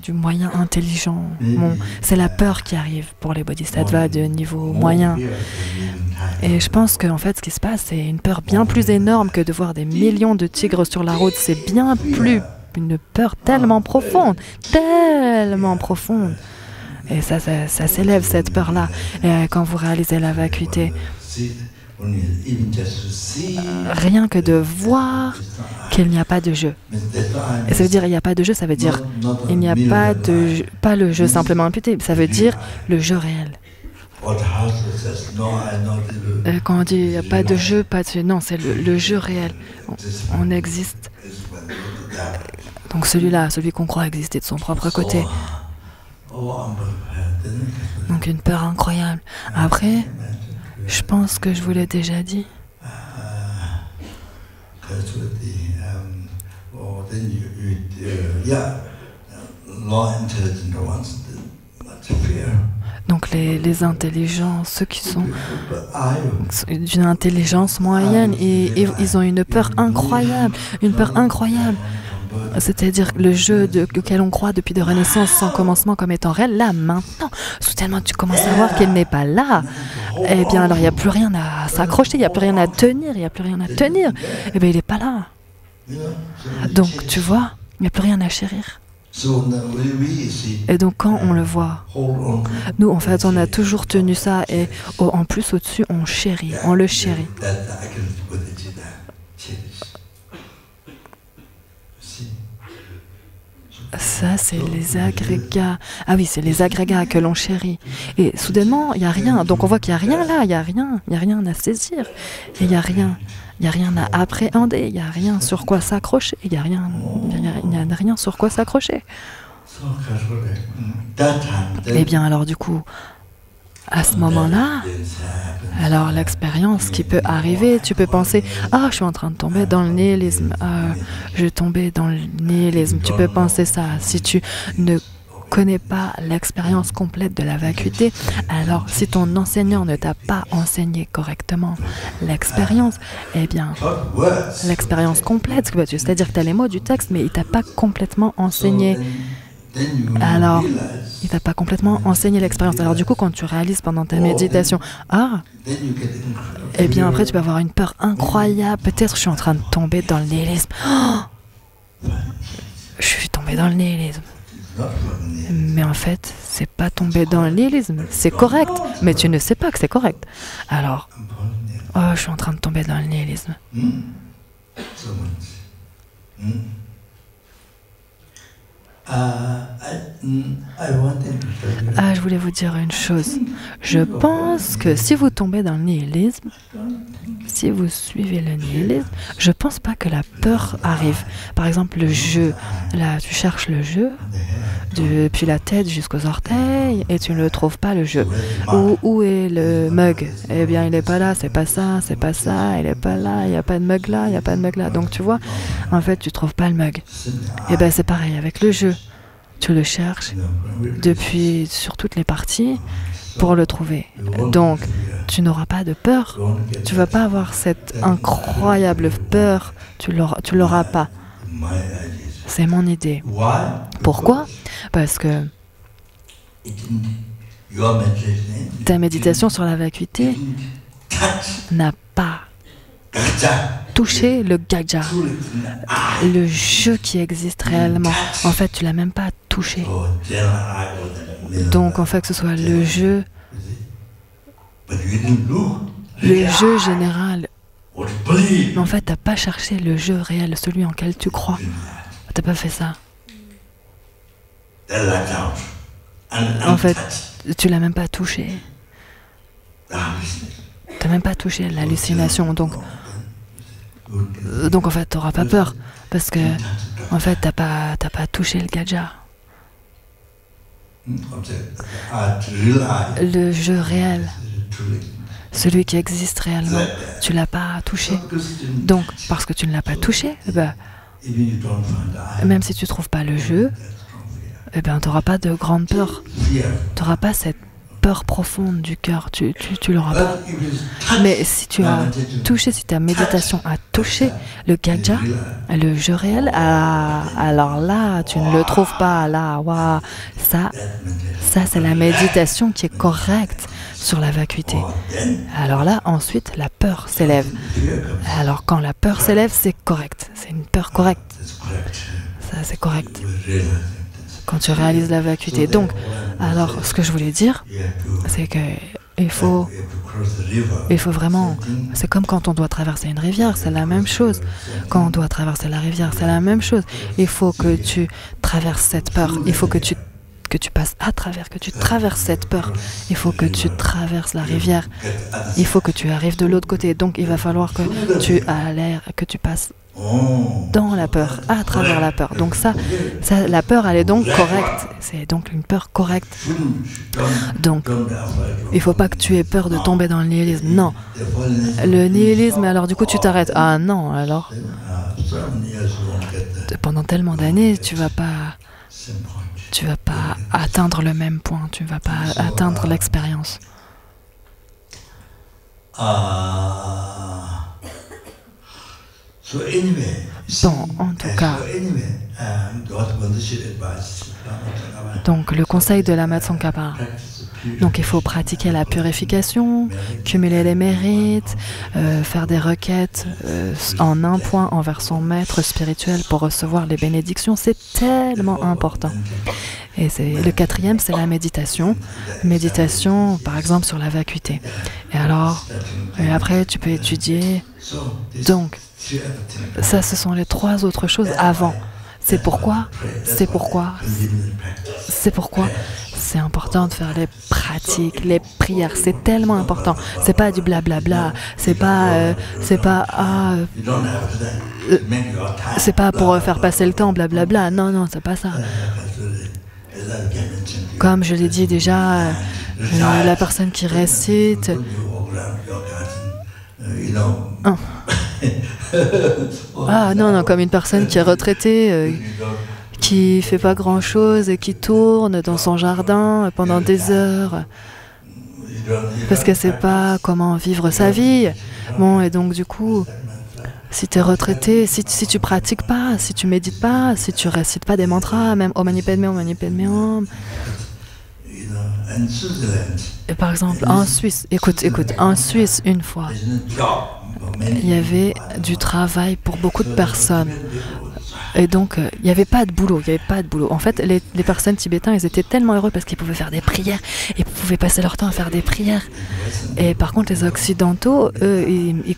du moyen intelligent. Bon, c'est la peur qui arrive pour les bodhisattvas de niveau moyen. Et je pense qu'en fait, ce qui se passe, c'est une peur bien plus énorme que de voir des millions de tigres sur la route. C'est bien plus une peur tellement profonde. Et ça s'élève, cette peur-là. Et quand vous réalisez la vacuité, rien que de voir qu'il n'y a pas de jeu. Et ça veut dire il n'y a pas de jeu, ça veut dire il n'y a pas de jeu, pas le jeu simplement imputé, ça veut dire le jeu réel. Quand on dit il n'y a pas de jeu, non, c'est le jeu réel. On existe. Donc celui-là, celui qu'on croit exister de son propre côté. Donc une peur incroyable. Après, je pense que je vous l'ai déjà dit. Donc les intelligents, ceux qui sont d'une intelligence moyenne, et ils ont une peur incroyable, C'est-à-dire le jeu auquel on croit depuis de Renaissance sans commencement comme étant réel, là, maintenant, soudainement tu commences à voir qu'il n'est pas là. Eh bien alors il n'y a plus rien à s'accrocher, il n'y a plus rien à tenir, Eh bien il n'est pas là. Donc tu vois, il n'y a plus rien à chérir. Et donc quand on le voit, nous en fait on a toujours tenu ça, et en plus au-dessus on le chérit. Ça, c'est les agrégats. Ah oui, c'est les agrégats que l'on chérit. Et soudainement, il n'y a rien. Donc on voit qu'il n'y a rien là, il n'y a rien à saisir. Et il n'y a rien à appréhender, il n'y a rien sur quoi s'accrocher. Il n'y a rien sur quoi s'accrocher. Eh bien alors du coup, à ce moment-là, alors l'expérience qui peut arriver, tu peux penser « Ah, je suis en train de tomber dans le nihilisme, je vais tomber dans le nihilisme ». Tu peux penser ça. Si tu ne connais pas l'expérience complète de la vacuité, alors si ton enseignant ne t'a pas enseigné correctement l'expérience, eh bien, l'expérience complète, c'est-à-dire que tu as les mots du texte, mais il ne t'a pas complètement enseigné. alors il t'a pas complètement enseigné l'expérience. Alors du coup, quand tu réalises pendant ta méditation, ah, eh bien après tu vas avoir une peur incroyable. Peut-être je suis en train de tomber dans le nihilisme. Oh, je suis tombé dans le nihilisme. Mais en fait, c'est pas tomber dans le nihilisme. C'est correct, mais tu ne sais pas que c'est correct. Alors, oh, je suis en train de tomber dans le nihilisme. Ah, je voulais vous dire une chose. Je pense que si vous tombez dans le nihilisme, si vous suivez le nihilisme, je pense pas que la peur arrive. Par exemple, le jeu. Là, tu cherches le jeu depuis la tête jusqu'aux orteils et tu ne le trouves pas, le jeu. Où est le mug? Eh bien, il n'est pas là, c'est pas ça, il n'est pas là, il n'y a pas de mug là, il n'y a pas de mug là. Donc, tu vois, en fait, tu ne trouves pas le mug. Eh bien, c'est pareil avec le jeu. Tu le cherches depuis sur toutes les parties pour le trouver. Donc, tu n'auras pas de peur. Tu ne vas pas avoir cette incroyable peur. Tu l'auras pas. C'est mon idée. Pourquoi? Parce que ta méditation sur la vacuité n'a pas touché le gaja, le jeu qui existe réellement. En fait, tu l'as même pas touché. Donc, en fait, que ce soit le jeu général, mais en fait, tu n'as pas cherché le jeu réel, celui en quel tu crois. Tu n'as pas fait ça. En fait, tu l'as même pas touché. Tu n'as même pas touché l'hallucination. Donc en fait, tu n'auras pas peur. Parce que, en fait, tu n'as pas touché le gaja. Le jeu réel, celui qui existe réellement, tu ne l'as pas touché. Donc, parce que tu ne l'as pas touché, ben, même si tu ne trouves pas le jeu, eh ben, tu n'auras pas de grande peur. Tu n'auras pas cette peur profonde du cœur. Tu l'auras pas. Mais si tu as touché, si ta méditation a touché le gaja, le jeu réel, alors là, tu ne le trouves pas. Là, wow, ça c'est la méditation qui est correcte sur la vacuité. Alors là, ensuite, la peur s'élève. Alors quand la peur s'élève, c'est correct. C'est une peur correcte. Ça, c'est correct. Quand tu réalises la vacuité. Donc, alors, ce que je voulais dire, c'est que il faut vraiment... C'est comme quand on doit traverser une rivière, c'est la même chose. Quand on doit traverser la rivière, c'est la même chose. Il faut que tu traverses cette peur. Il faut que tu passes à travers, que tu traverses cette peur. Il faut que tu traverses la rivière. Il faut que tu arrives de l'autre côté. Donc, il va falloir que que tu passes dans la peur, à travers la peur. Donc la peur, elle est donc correcte. C'est donc une peur correcte. Donc, il ne faut pas que tu aies peur de tomber dans le nihilisme. Non. Le nihilisme, alors du coup, tu t'arrêtes. Ah non, alors. Pendant tellement d'années, tu vas pas atteindre le même point. Tu ne vas pas atteindre l'expérience. Bon, en tout cas, donc le conseil de Lama Tsongkhapa, donc il faut pratiquer la purification, cumuler les mérites, faire des requêtes en un point envers son maître spirituel pour recevoir les bénédictions, c'est tellement important. Et le quatrième, c'est la méditation. Méditation, par exemple, sur la vacuité. Et après, tu peux étudier. Donc, ça, ce sont les trois autres choses avant. C'est pourquoi c'est important de faire les pratiques, les prières. C'est tellement important. C'est pas du blablabla. C'est pas pour faire passer le temps, blablabla. Non, non, c'est pas ça. Comme je l'ai dit déjà, la personne qui récite. Ah non, non, comme une personne qui est retraitée, qui fait pas grand-chose et qui tourne dans son jardin pendant des heures parce qu'elle sait pas comment vivre sa vie. Bon, et donc du coup, Si tu es retraité, si tu pratiques pas, si tu médites pas, si tu récites pas des mantras, même Om Mani Padme Hum, Om Mani Padme Hum. Et par exemple, en Suisse, écoute, en Suisse, une fois, il y avait du travail pour beaucoup de personnes. Et donc, il n'y avait pas de boulot, En fait, les personnes tibétains, ils étaient tellement heureux parce qu'ils pouvaient faire des prières, ils pouvaient passer leur temps à faire des prières. Et par contre, les Occidentaux, eux,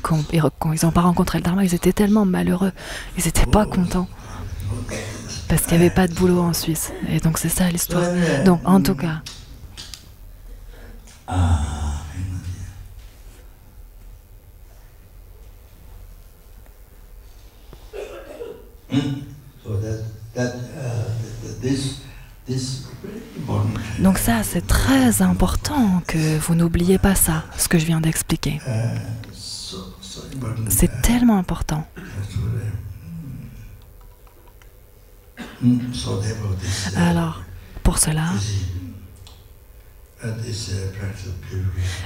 quand ils n'ont pas rencontré le Dharma, ils étaient tellement malheureux, ils n'étaient pas contents. Parce qu'il n'y avait pas de boulot en Suisse. Et donc, c'est ça l'histoire. Donc, en tout cas... Donc ça, c'est très important que vous n'oubliez pas ça, ce que je viens d'expliquer. C'est tellement important. Alors, pour cela, il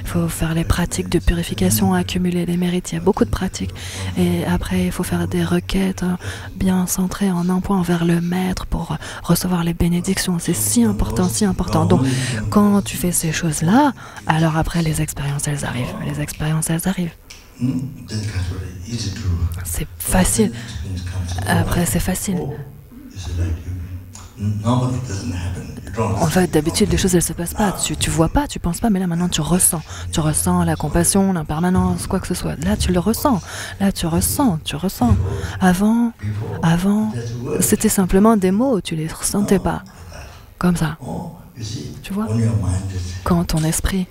faut faire les pratiques de purification, accumuler les mérites. Il y a beaucoup de pratiques. Et après, il faut faire des requêtes bien centrées en un point vers le maître pour recevoir les bénédictions. C'est si important, si important. Donc, quand tu fais ces choses-là, alors après, les expériences, elles arrivent. Les expériences, elles arrivent. C'est facile. Après, c'est facile. En fait, d'habitude, les choses, elles ne se passent pas. Tu vois pas, tu penses pas, mais là, maintenant, tu ressens. Tu ressens la compassion, l'impermanence, quoi que ce soit. Là, tu le ressens. Là, tu ressens. Avant, c'était simplement des mots, tu les ressentais pas. Comme ça. Tu vois? Quand ton esprit,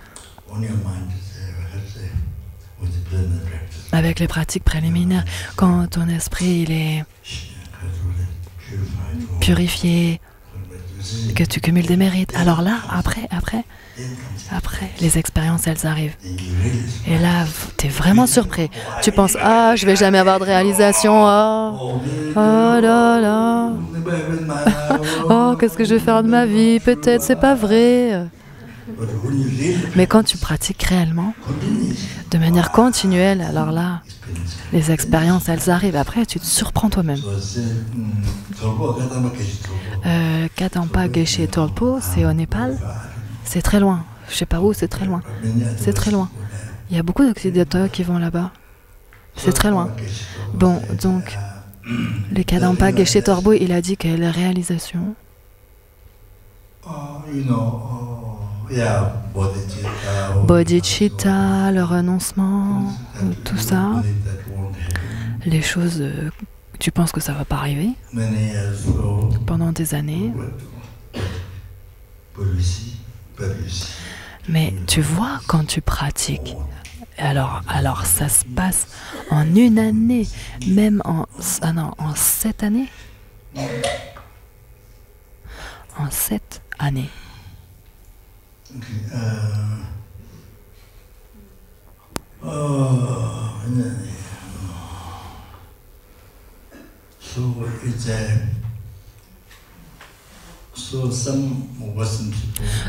avec les pratiques préliminaires, quand ton esprit, il est purifié, que tu cumules des mérites. Alors là, après, les expériences, elles arrivent. Et là, tu es vraiment surpris. Tu penses, ah, je vais jamais avoir de réalisation. Oh là là. Oh, qu'est-ce que je vais faire de ma vie? Peut-être, c'est pas vrai. Mais quand tu pratiques réellement, de manière continuelle, alors là, les expériences, elles arrivent. Après, tu te surprends toi-même. Kadampa Geshe Tolpo, c'est au Népal. C'est très loin. Je sais pas où, c'est très loin. C'est très loin. Il y a beaucoup d'occidentaux qui vont là-bas. C'est très loin. Bon, donc, le Kadampa Geshe Tolpo, il a dit que la réalisation... Bodhicitta, le renoncement, tout ça, les choses, tu penses que ça va pas arriver pendant des années, mais tu vois quand tu pratiques, alors ça se passe en une année, même en 7 années, en 7 années.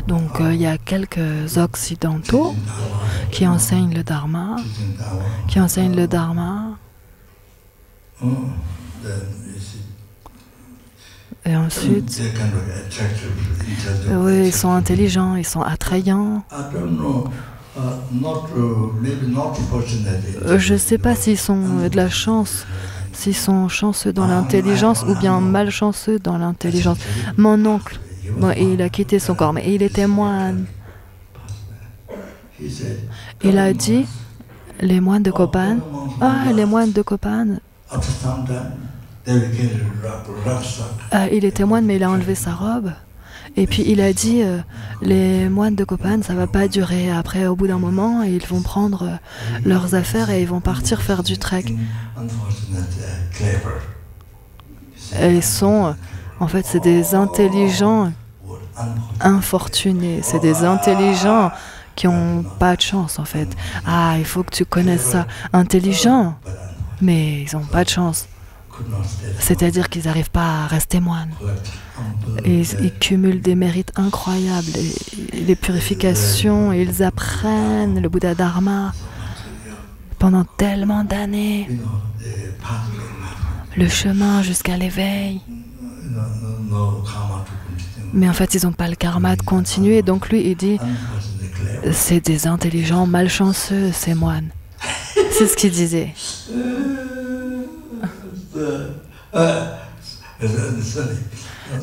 Donc il y a quelques occidentaux qui enseignent le Dharma, et ensuite, oui, ils sont intelligents, ils sont attrayants. Je ne sais pas s'ils sont de la chance, s'ils sont chanceux dans l'intelligence ou bien malchanceux dans l'intelligence. Mon oncle, bon, il a quitté son corps, mais il était moine. Il a dit, les moines de Kopan, il était moine, mais il a enlevé sa robe. Et puis il a dit, les moines de Kopan, ça va pas durer. Après, au bout d'un moment, ils vont prendre leurs affaires et ils vont partir faire du trek. Et ils sont, en fait, c'est des intelligents infortunés. C'est des intelligents qui n'ont pas de chance, en fait. Ah, il faut que tu connaisses ça. Intelligents, mais ils n'ont pas de chance. C'est-à-dire qu'ils n'arrivent pas à rester moines. Et ils cumulent des mérites incroyables. Et les purifications, ils apprennent le Bouddha Dharma pendant tellement d'années, le chemin jusqu'à l'éveil. Mais en fait, ils n'ont pas le karma de continuer. Donc lui, il dit, c'est des intelligents malchanceux, ces moines. C'est ce qu'il disait.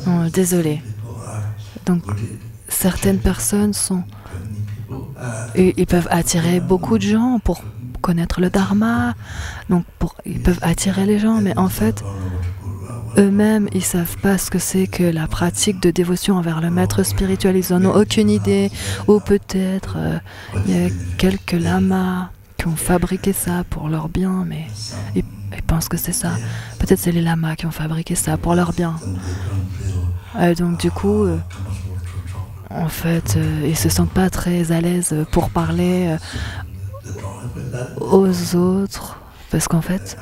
Oh, désolé. Donc, certaines personnes sont... Et ils peuvent attirer beaucoup de gens pour connaître le dharma. Donc, ils peuvent attirer les gens, mais en fait, eux-mêmes, ils ne savent pas ce que c'est que la pratique de dévotion envers le maître spirituel. Ils n'en ont aucune idée. Ou peut-être, il y a quelques lamas qui ont fabriqué ça pour leur bien, mais ils pensent que c'est ça. Peut-être c'est les lamas qui ont fabriqué ça pour leur bien. Donc du coup, en fait, ils se sentent pas très à l'aise pour parler aux autres, parce qu'en fait,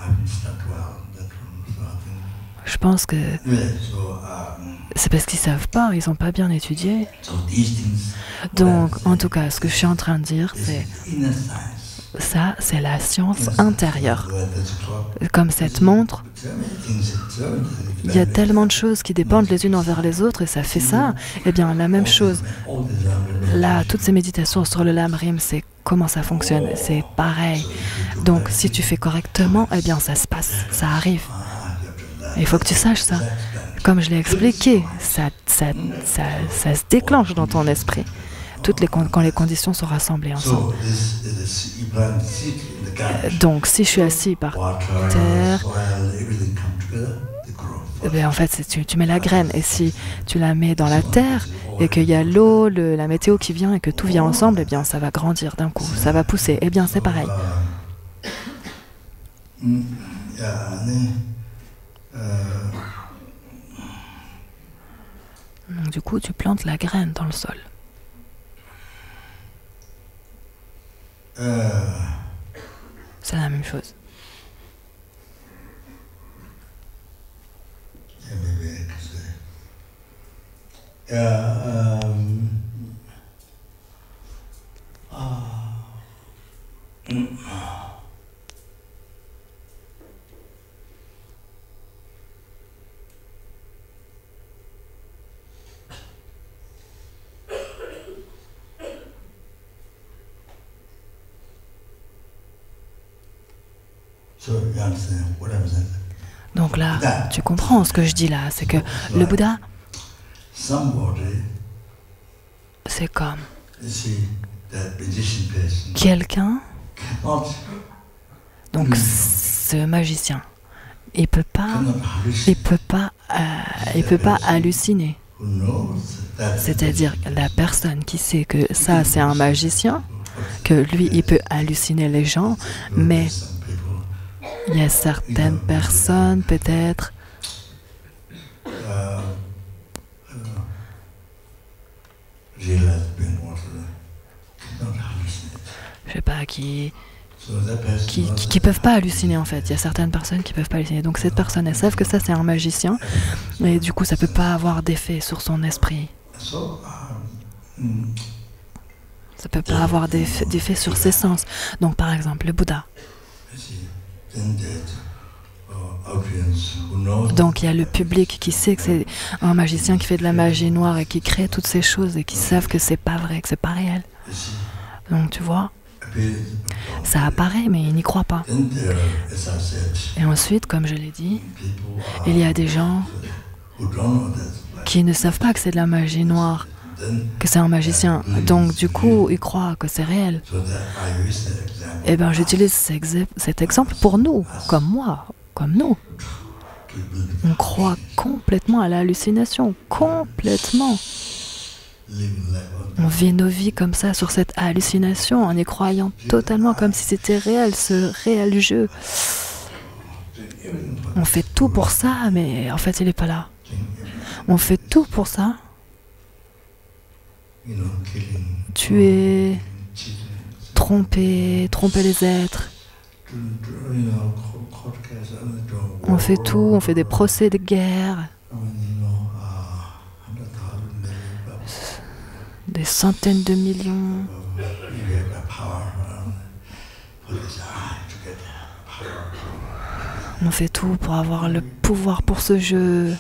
je pense que c'est parce qu'ils savent pas, ils ont pas bien étudié. Donc, en tout cas, ce que je suis en train de dire, c'est ça, c'est la science intérieure. Comme cette montre, il y a tellement de choses qui dépendent les unes envers les autres et ça fait ça. Eh bien, la même chose. Là, toutes ces méditations sur le lamrim, c'est comment ça fonctionne. C'est pareil. Donc, si tu fais correctement, eh bien, ça se passe, ça arrive. Il faut que tu saches ça. Comme je l'ai expliqué, ça se déclenche dans ton esprit. Quand les conditions sont rassemblées ensemble. Donc, si je suis assis par terre, eh bien, en fait, tu mets la graine. Et si tu la mets dans la terre et qu'il y a l'eau, la météo qui vient et que tout vient ensemble, eh bien, ça va grandir d'un coup, ça va pousser. Eh bien, c'est pareil. Donc, du coup, tu plantes la graine dans le sol. C'est la même chose. Donc là, tu comprends ce que je dis là, c'est que le Bouddha, c'est comme quelqu'un, donc ce magicien, il peut pas halluciner. C'est-à-dire la personne qui sait que ça c'est un magicien, que lui il peut halluciner les gens, mais il y a certaines personnes, peut-être, je sais pas, qui peuvent pas halluciner en fait. Il y a certaines personnes qui peuvent pas halluciner. Donc cette personne, elles savent que ça c'est un magicien, et du coup ça peut pas avoir d'effet sur son esprit. Ça peut pas avoir d'effet sur ses sens. Donc par exemple, le Bouddha. Donc il y a le public qui sait que c'est un magicien qui fait de la magie noire et qui crée toutes ces choses et qui savent que c'est pas vrai, que c'est pas réel. Donc tu vois, ça apparaît mais ils n'y croient pas. Et ensuite, comme je l'ai dit, il y a des gens qui ne savent pas que c'est de la magie noire, que c'est un magicien. Donc du coup, ils croient que c'est réel. Eh bien, j'utilise cet exemple pour nous, comme moi, comme nous. On croit complètement à l'hallucination, complètement. On vit nos vies comme ça, sur cette hallucination, en y croyant totalement comme si c'était réel, ce réel jeu. On fait tout pour ça, mais en fait, il n'est pas là. On fait tout pour ça. Tuer, tromper les êtres. On fait tout, on fait des procès de guerre. Des centaines de millions. On fait tout pour avoir le pouvoir pour ce jeu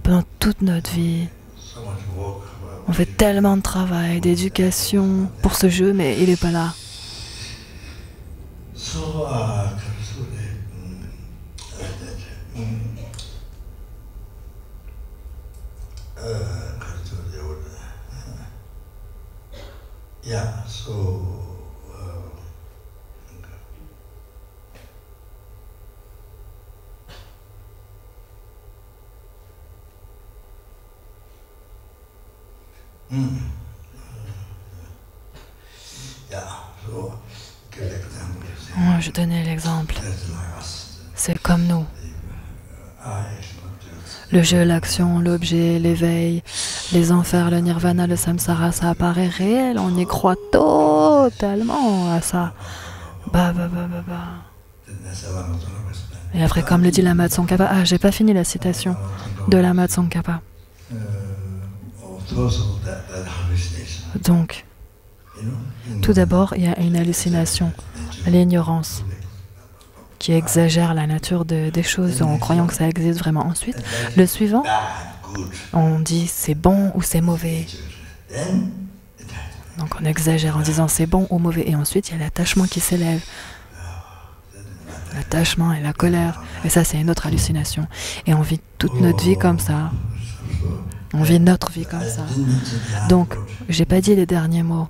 pendant toute notre vie. On fait tellement de travail, d'éducation pour ce jeu, mais il n'est pas là. Oh, je donnais l'exemple. C'est comme nous. Le jeu, l'action, l'objet, l'éveil, les enfers, le nirvana, le samsara, ça apparaît réel. On y croit totalement à ça. Et après, comme le dit Lama Tsongkhapa, ah, j'ai pas fini la citation de Lama Tsongkhapa. Donc, tout d'abord, il y a une hallucination, l'ignorance, qui exagère la nature des choses en croyant que ça existe vraiment. Ensuite, le suivant, on dit c'est bon ou c'est mauvais. Donc on exagère en disant c'est bon ou mauvais. Et ensuite, il y a l'attachement qui s'élève. L'attachement et la colère. Et ça, c'est une autre hallucination. Et on vit toute notre vie comme ça. On vit notre vie comme ça. Donc, j'ai pas dit les derniers mots.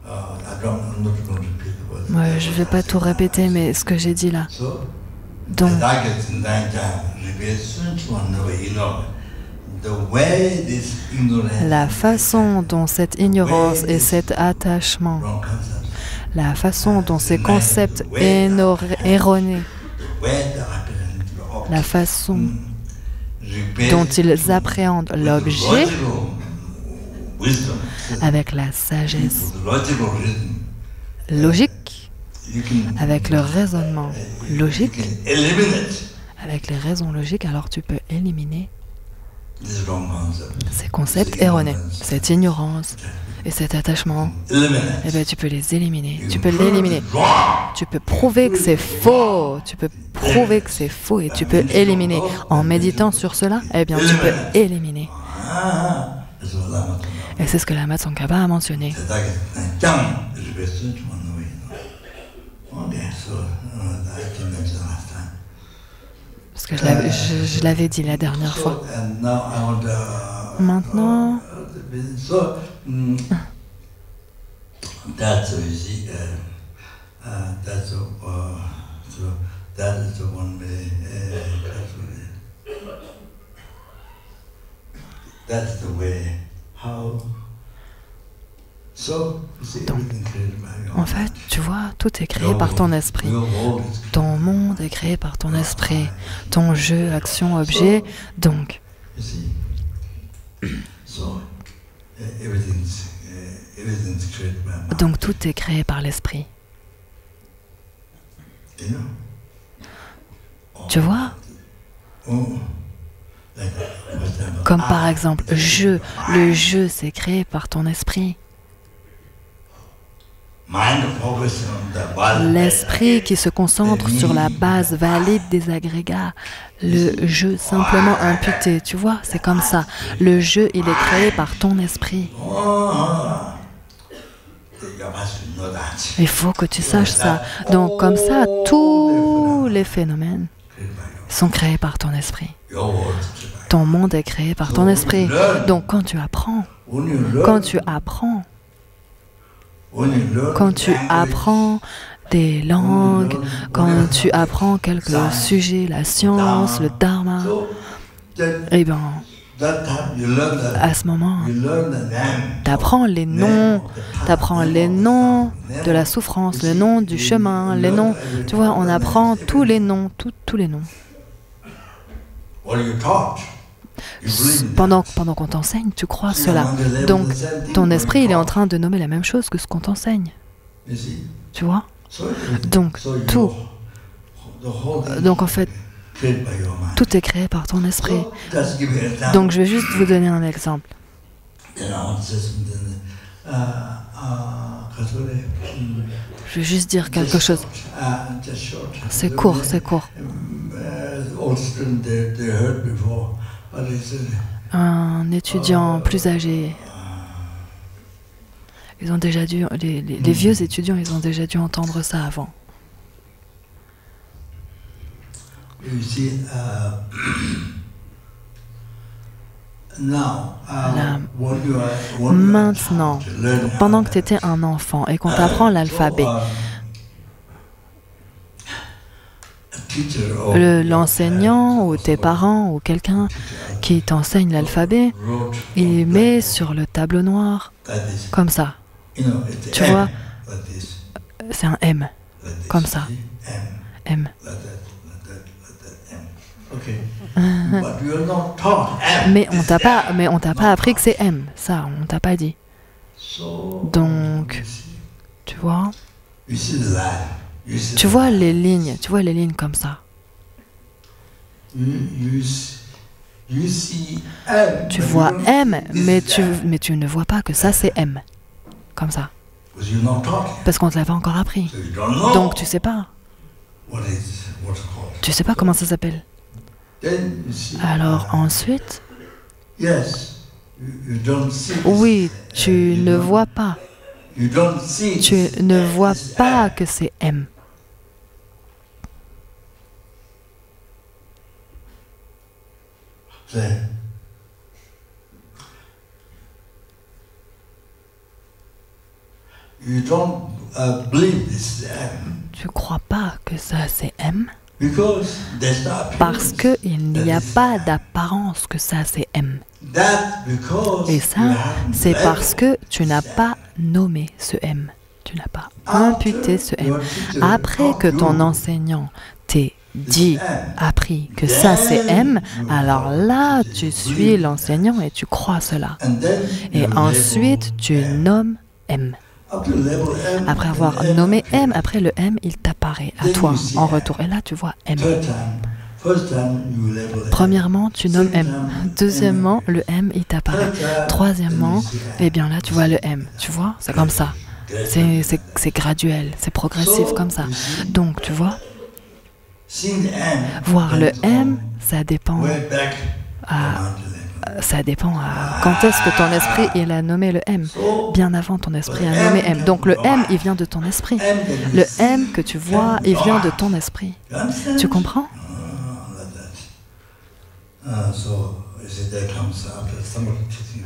Moi, je vais pas tout répéter, mais ce que j'ai dit là. Donc, la façon dont cette ignorance et cet attachement, la façon dont ces concepts erronés, la façon dont ils appréhendent l'objet avec la sagesse logique, avec le raisonnement logique, avec les raisons logiques, alors tu peux éliminer ces concepts erronés, cette ignorance et cet attachement. Eh bien, tu peux les éliminer. Tu peux l'éliminer. Tu peux prouver que c'est faux. Tu peux prouver que c'est faux et tu peux éliminer. En méditant sur cela, eh bien, tu peux éliminer. Et c'est ce que Lama Tsongkhapa a mentionné. Parce que je l'avais dit la dernière fois. Maintenant, donc, en fait, tu vois, tout est créé par ton esprit. Ton monde est créé par ton esprit. Ton jeu, action, objet. Donc, tout est créé par l'esprit. Tu vois? Comme par exemple, jeu. Le jeu, c'est créé par ton esprit. L'esprit qui se concentre sur la base valide des agrégats. Le jeu simplement imputé. Tu vois, c'est comme ça. Le jeu, il est créé par ton esprit. Il faut que tu saches ça. Donc, comme ça, tous les phénomènes sont créés par ton esprit. Ton monde est créé par ton esprit. Donc, quand tu apprends des langues, quand tu apprends quelques sujets, la science, le dharma, eh bien, à ce moment, tu apprends les noms de la souffrance, le nom du chemin, les noms, tu vois, on apprend tous les noms, tous les noms. Pendant qu'on t'enseigne, tu crois cela. Donc, ton esprit, il est en train de nommer la même chose que ce qu'on t'enseigne. Tu vois? Donc, donc, en fait, tout est créé par ton esprit. Donc, je vais juste vous donner un exemple. Je vais juste dire quelque chose. C'est court, c'est court. Un étudiant plus âgé, ils ont déjà dû, les vieux étudiants, ils ont déjà dû entendre ça avant. Là, maintenant, pendant que tu étais un enfant et qu'on t'apprend l'alphabet, l'enseignant ou tes parents ou quelqu'un qui t'enseigne l'alphabet, il met sur le tableau noir comme ça. Tu vois, c'est un M, comme ça. M. Mais on t'a pas appris que c'est M, ça, on t'a pas dit. Donc, tu vois les lignes, comme ça. Tu vois M, mais tu ne vois pas que ça c'est M, comme ça. Parce qu'on ne te l'a pas encore appris. Donc tu sais pas. Tu sais pas comment ça s'appelle. Alors ensuite, oui, tu ne vois pas. Tu ne vois pas que c'est M. Tu crois pas que ça c'est M? Parce qu'il n'y a pas d'apparence que ça c'est M. Et ça, c'est parce que tu n'as pas nommé ce M. Tu n'as pas imputé ce M. Après que ton enseignant t'ait appris que ça c'est M, alors là, tu suis l'enseignant et tu crois cela. Et ensuite, tu nommes M. Après avoir nommé M, après le M, il t'apparaît à toi en retour. Et là, tu vois M. Premièrement, tu nommes M. Deuxièmement, le M, il t'apparaît. Troisièmement, eh bien là, tu vois le M. Tu vois, c'est comme ça. C'est graduel, c'est progressif comme ça. Donc, tu vois, voir le M, ça dépend à quand est-ce que ton esprit il a nommé le M. Bien avant ton esprit a nommé M. Donc le M, il vient de ton esprit. Le M que tu vois, il vient de ton esprit. Tu comprends?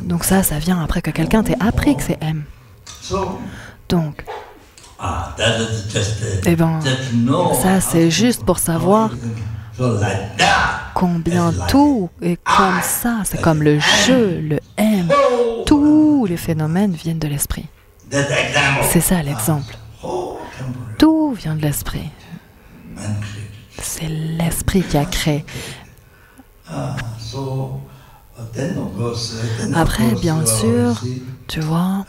Donc ça vient après que quelqu'un t'ait appris que c'est M. Donc, eh ben, ça c'est juste pour savoir combien tout est comme ça. C'est comme le jeu, le M. Tous les phénomènes viennent de l'esprit. C'est ça l'exemple. Tout vient de l'esprit. C'est l'esprit qui a créé. Après, bien sûr, tu vois,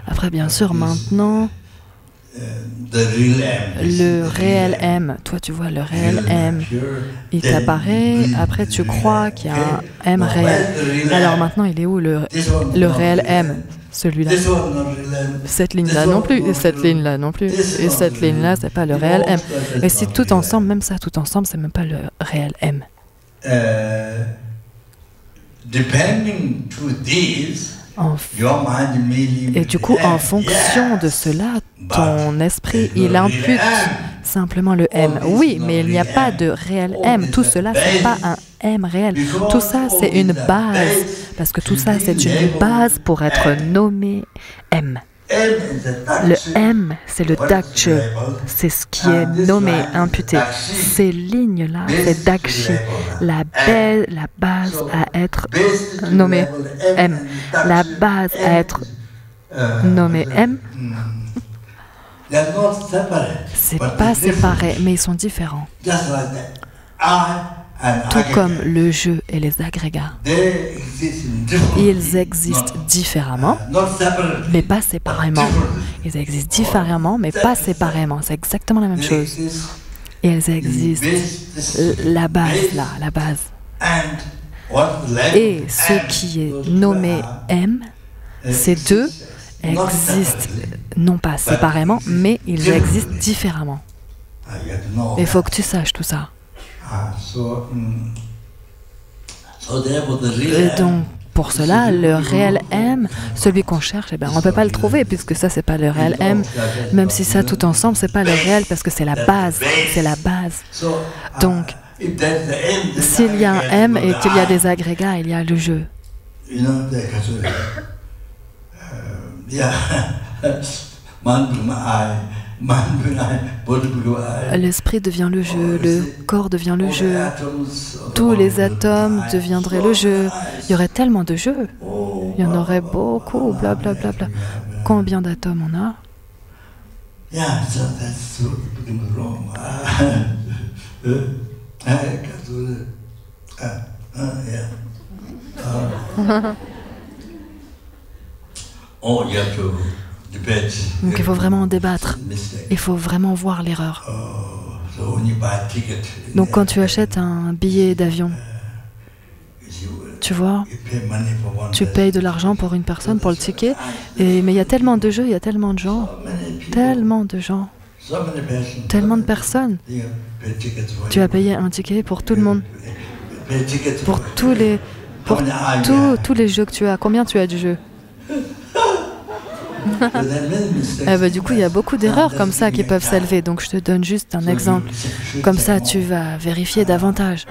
après, bien sûr, maintenant, le réel M, toi tu vois le réel M, il t'apparaît, après tu crois qu'il y a un M réel. Alors maintenant, il est où le réel M? Celui-là. Cette ligne-là non plus, et cette ligne-là non plus, et cette ligne-là, c'est pas le réel M. Et si tout ensemble, même ça, tout ensemble, c'est même pas le réel M. Et du coup, en fonction de cela, ton esprit, il impute simplement le M. Oui, mais il n'y a pas de réel M. Tout cela, ce n'est pas un M réel. Tout ça, c'est une base. Parce que tout ça, c'est une base pour être nommé M. Le M, c'est le Dakshi. C'est ce qui est nommé, imputé. Ces lignes-là, c'est Dakshi. La base à être nommée M. La base à être nommée M, c'est pas séparé, mais ils sont différents. Tout comme le jeu et les agrégats. Ils existent différemment, mais pas séparément. Ils existent différemment, mais pas séparément. C'est exactement la même chose. Et elles existent. La base, là, la base. Et ce qui est nommé M, c'est 2. existent, non pas séparément, mais ils existent différemment. Il faut que tu saches tout ça. Et donc, pour cela, le réel M, celui qu'on cherche, eh ben, on ne peut pas le trouver puisque ça, c'est pas le réel M. Même si ça, tout ensemble, c'est pas le réel parce que c'est la base. C'est la base. Donc, s'il y a un M et qu'il y a des agrégats, il y a le jeu. L'esprit devient le jeu, le corps devient le jeu, tous les atomes deviendraient le jeu. Il y aurait tellement de jeux, il y en aurait beaucoup, blablabla. Bla, bla, bla. Combien d'atomes on a? Donc il faut vraiment débattre, il faut vraiment voir l'erreur. Donc quand tu achètes un billet d'avion, tu vois, tu payes de l'argent pour une personne, pour le ticket, mais il y a tellement de jeux, il y a tellement de gens, tellement de personnes. Tu as payé un ticket pour tout le monde, pour tous les jeux que tu as. Combien tu as de jeux? Du coup, il y a beaucoup d'erreurs comme ça qui peuvent s'élever. Donc, je te donne juste un exemple. Comme ça, tu vas vérifier davantage.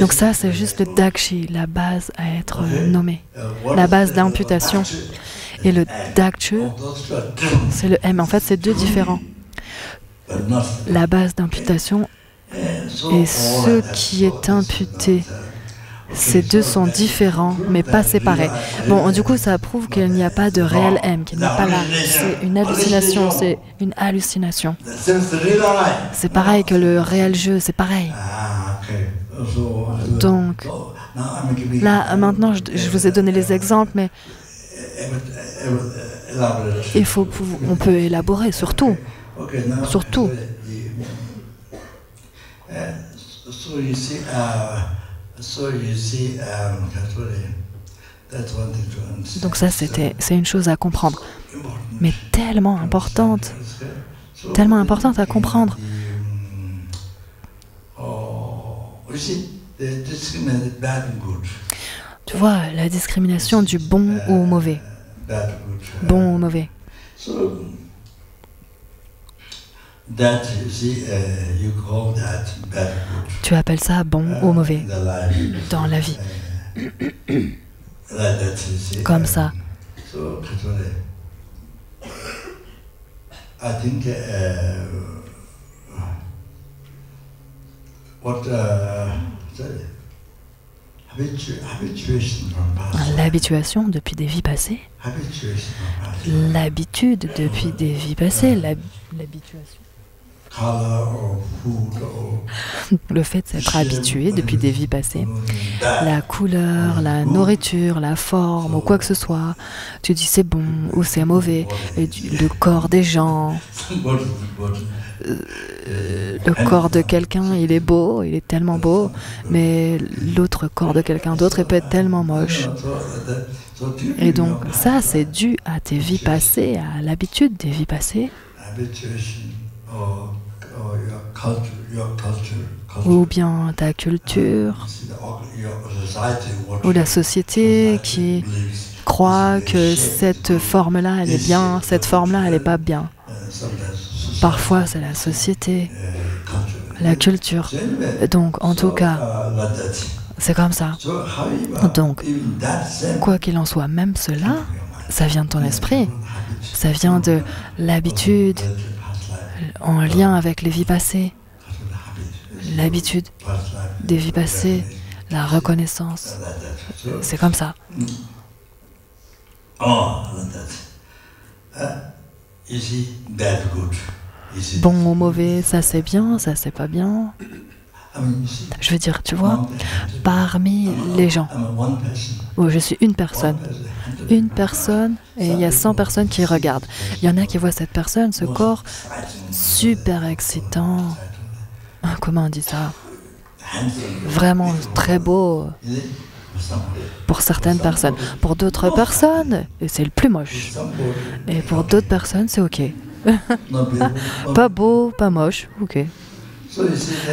Donc ça, c'est juste le Dakshi, la base à être nommée, la base d'imputation. Et le Dakshu, c'est le M. En fait, c'est deux différents. La base d'imputation et ce qui est imputé. Ces deux sont différents, mais pas séparés. Bon, du coup, ça prouve qu'il n'y a pas de réel M, qu'il n'est pas là. C'est une hallucination, c'est une hallucination. C'est pareil que le réel jeu, c'est pareil. Donc, là, maintenant, je vous ai donné les exemples, mais on peut élaborer sur tout. Sur tout. Donc ça, c'est une chose à comprendre, mais tellement importante à comprendre. Tu vois, la discrimination du bon ou mauvais. Bon ou mauvais. Tu appelles ça bon ou mauvais dans la vie. Comme ça. L'habituation depuis des vies passées. L'habitude depuis des vies passées. L'habituation. Le fait d'être habitué depuis des vies passées, la couleur, la nourriture, la forme ou quoi que ce soit, tu dis c'est bon ou c'est mauvais, et le corps des gens, le corps de quelqu'un il est beau, il est tellement beau, mais l'autre corps de quelqu'un d'autre il peut être tellement moche. Et donc ça c'est dû à tes vies passées, à l'habitude des vies passées. Ou bien ta culture, ou la société qui croit que cette forme-là, elle est bien, cette forme-là, elle n'est pas bien. Parfois, c'est la société, la culture. Donc, en tout cas, c'est comme ça. Donc, quoi qu'il en soit, même cela, ça vient de ton esprit, ça vient de l'habitude, en lien avec les vies passées, l'habitude des vies passées, la reconnaissance. C'est comme ça. Bon ou mauvais, ça c'est bien, ça c'est pas bien. Je veux dire, tu vois, parmi les gens, où je suis une personne, et il y a 100 personnes qui regardent. Il y en a qui voient cette personne, ce corps, super excitant. Comment on dit ça? Vraiment très beau pour certaines personnes. Pour d'autres personnes, c'est le plus moche. Et pour d'autres personnes, c'est ok. Pas beau, pas moche, ok.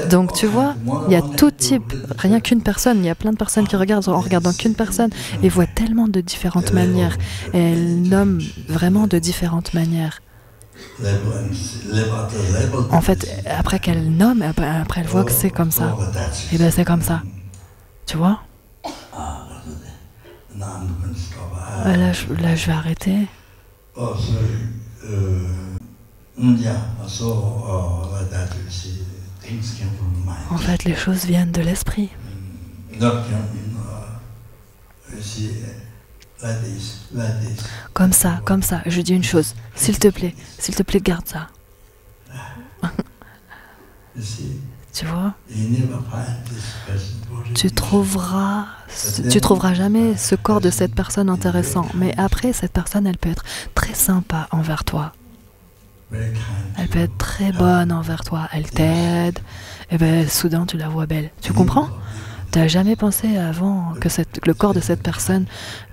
Donc tu vois, il y a tout type, rien qu'une personne, il y a plein de personnes qui regardent en regardant qu'une personne et voient tellement de différentes manières. Et elles nomment vraiment de différentes manières. En fait, après qu'elles nomment, après elles voient que c'est comme ça. Et bien c'est comme ça. Tu vois? Là, je vais arrêter. En fait, les choses viennent de l'esprit. Comme ça, comme ça. Je dis une chose. S'il te plaît, garde ça. Tu vois? Tu trouveras jamais ce corps de cette personne intéressant. Mais après, cette personne, elle peut être très sympa envers toi. Elle peut être très bonne envers toi. Elle t'aide. Et bien, soudain, tu la vois belle. Tu comprends? Tu n'as jamais pensé avant que le corps de cette personne,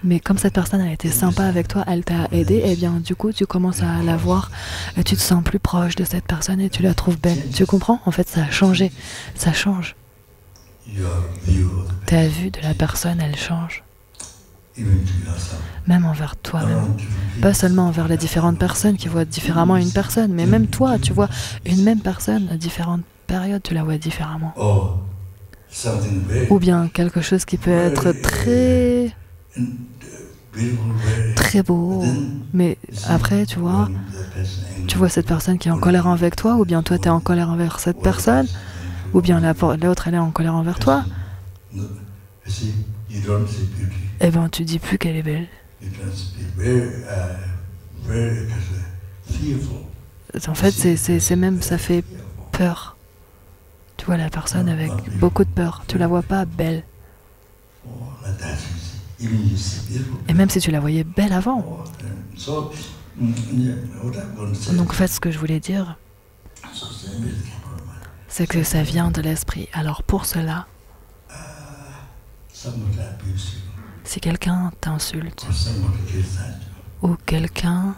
mais comme cette personne a été sympa avec toi, elle t'a aidé, et bien du coup tu commences à la voir et tu te sens plus proche de cette personne et tu la trouves belle. Tu comprends? En fait, ça a changé. Ça change. Ta vue de la personne, elle change. Même envers toi-même. Pas seulement envers les différentes personnes qui voient différemment une personne, mais même toi, tu vois une même personne à différentes périodes, tu la vois différemment. Ou bien quelque chose qui peut être très beau, mais après, tu vois cette personne qui est en colère avec toi, ou bien toi, tu es en colère envers cette personne, ou bien l'autre, elle est en colère envers toi. Eh bien, tu dis plus qu'elle est belle. En fait, c'est même, ça fait peur. Tu vois la personne avec beaucoup de peur. Tu la vois pas belle. Et même si tu la voyais belle avant. Donc en fait, ce que je voulais dire, c'est que ça vient de l'esprit. Alors pour cela, si quelqu'un t'insulte, ou quelqu'un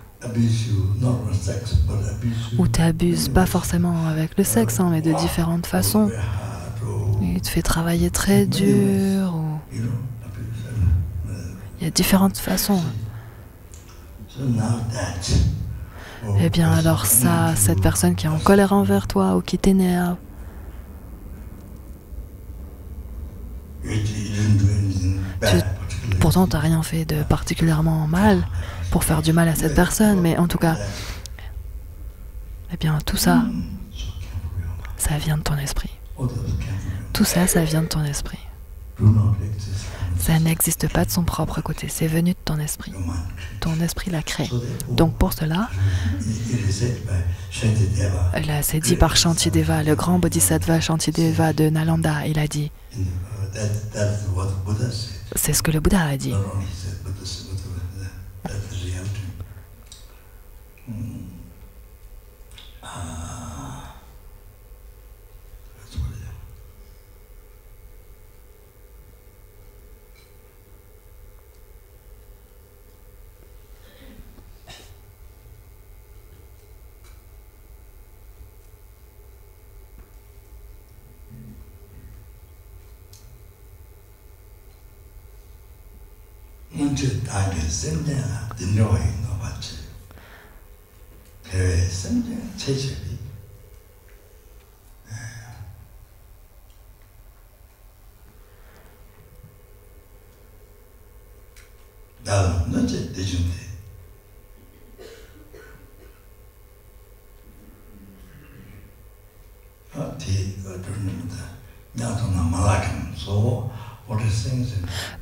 ou t'abuses, pas forcément avec le sexe, mais de différentes façons, il te fait travailler très dur, ou il y a différentes façons. Eh bien alors ça, cette personne qui est en colère envers toi ou qui t'énerve, pourtant t'as rien fait de particulièrement mal pour faire du mal à cette personne, mais en tout cas, eh bien tout ça, ça vient de ton esprit. Tout ça, ça vient de ton esprit. Ça n'existe pas de son propre côté, c'est venu de ton esprit. Ton esprit l'a créé. Donc pour cela, là c'est dit par Shantideva, le grand bodhisattva Shantideva de Nalanda, il a dit, c'est ce que le Bouddha a dit.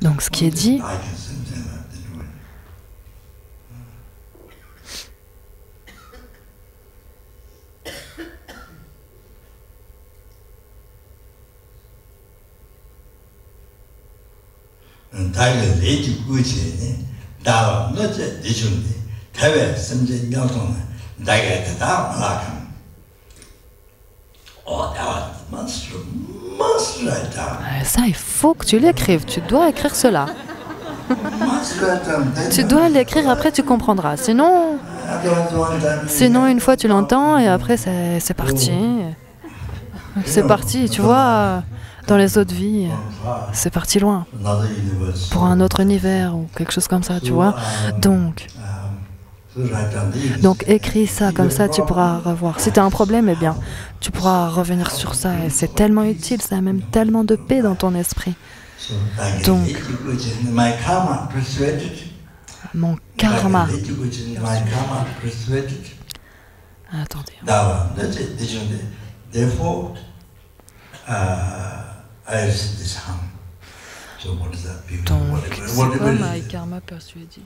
Donc ce qui est dit, Ça, il faut que tu l'écrives. Tu dois écrire cela. Tu dois l'écrire, après tu comprendras. Sinon, une fois tu l'entends et après c'est parti. C'est parti, tu vois, dans les autres vies, c'est parti loin. Pour un autre univers ou quelque chose comme ça, tu vois. Donc écris ça, comme ça tu pourras revoir. Si tu as un problème, eh bien, tu pourras revenir sur ça. Et c'est tellement utile, ça amène tellement de paix dans ton esprit. Donc, mon karma. Attendez. Donc, c'est quoi my karma persuaded?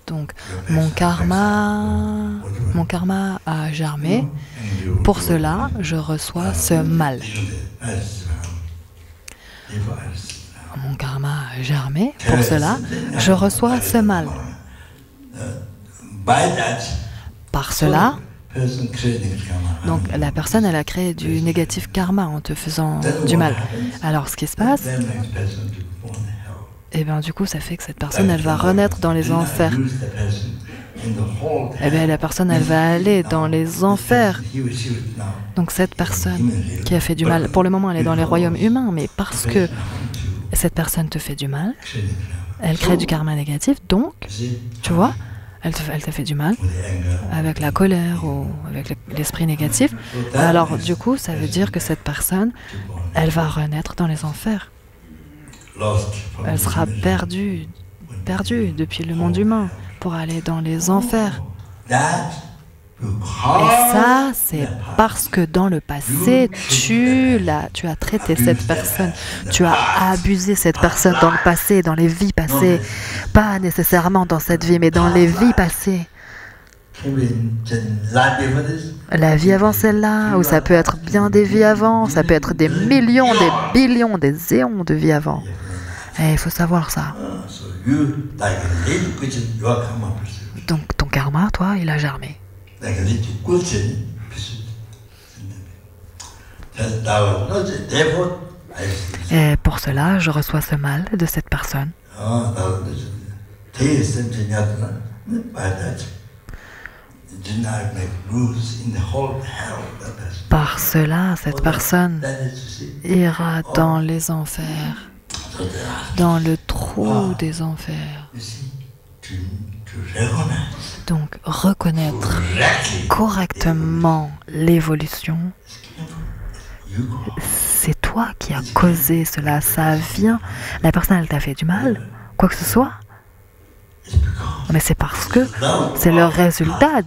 Donc, mon karma a germé. Pour cela, je reçois ce mal. Mon karma a germé. Pour cela, je reçois ce mal. Par cela, donc la personne, elle a créé du négatif karma en te faisant du mal. Alors, ce qui se passe, et bien du coup, ça fait que cette personne, elle va renaître dans les enfers. Eh bien, la personne, elle va aller dans les enfers. Donc cette personne qui a fait du mal, pour le moment, elle est dans les royaumes humains, mais parce que cette personne te fait du mal, elle crée du karma négatif, donc, tu vois, elle t'a fait du mal avec la colère ou avec l'esprit négatif. Alors, du coup, ça veut dire que cette personne, elle va renaître dans les enfers. Elle sera perdue depuis le monde humain pour aller dans les enfers. Et ça, c'est parce que dans le passé, tu as traité cette personne, tu as abusé cette personne dans le passé, dans les vies passées. Pas nécessairement dans cette vie, mais dans les vies passées. La vie avant celle-là, ou ça peut être bien des vies avant, ça peut être des millions, des billions, des éons de vies avant. Et il faut savoir ça. Donc ton karma, toi, il a germé. Et pour cela, je reçois ce mal de cette personne. Par cela, cette personne ira dans les enfers, dans le trou des enfers. Donc, reconnaître correctement l'évolution, c'est toi qui as causé cela. Ça vient, la personne, elle t'a fait du mal, quoi que ce soit. Mais c'est parce que c'est le résultat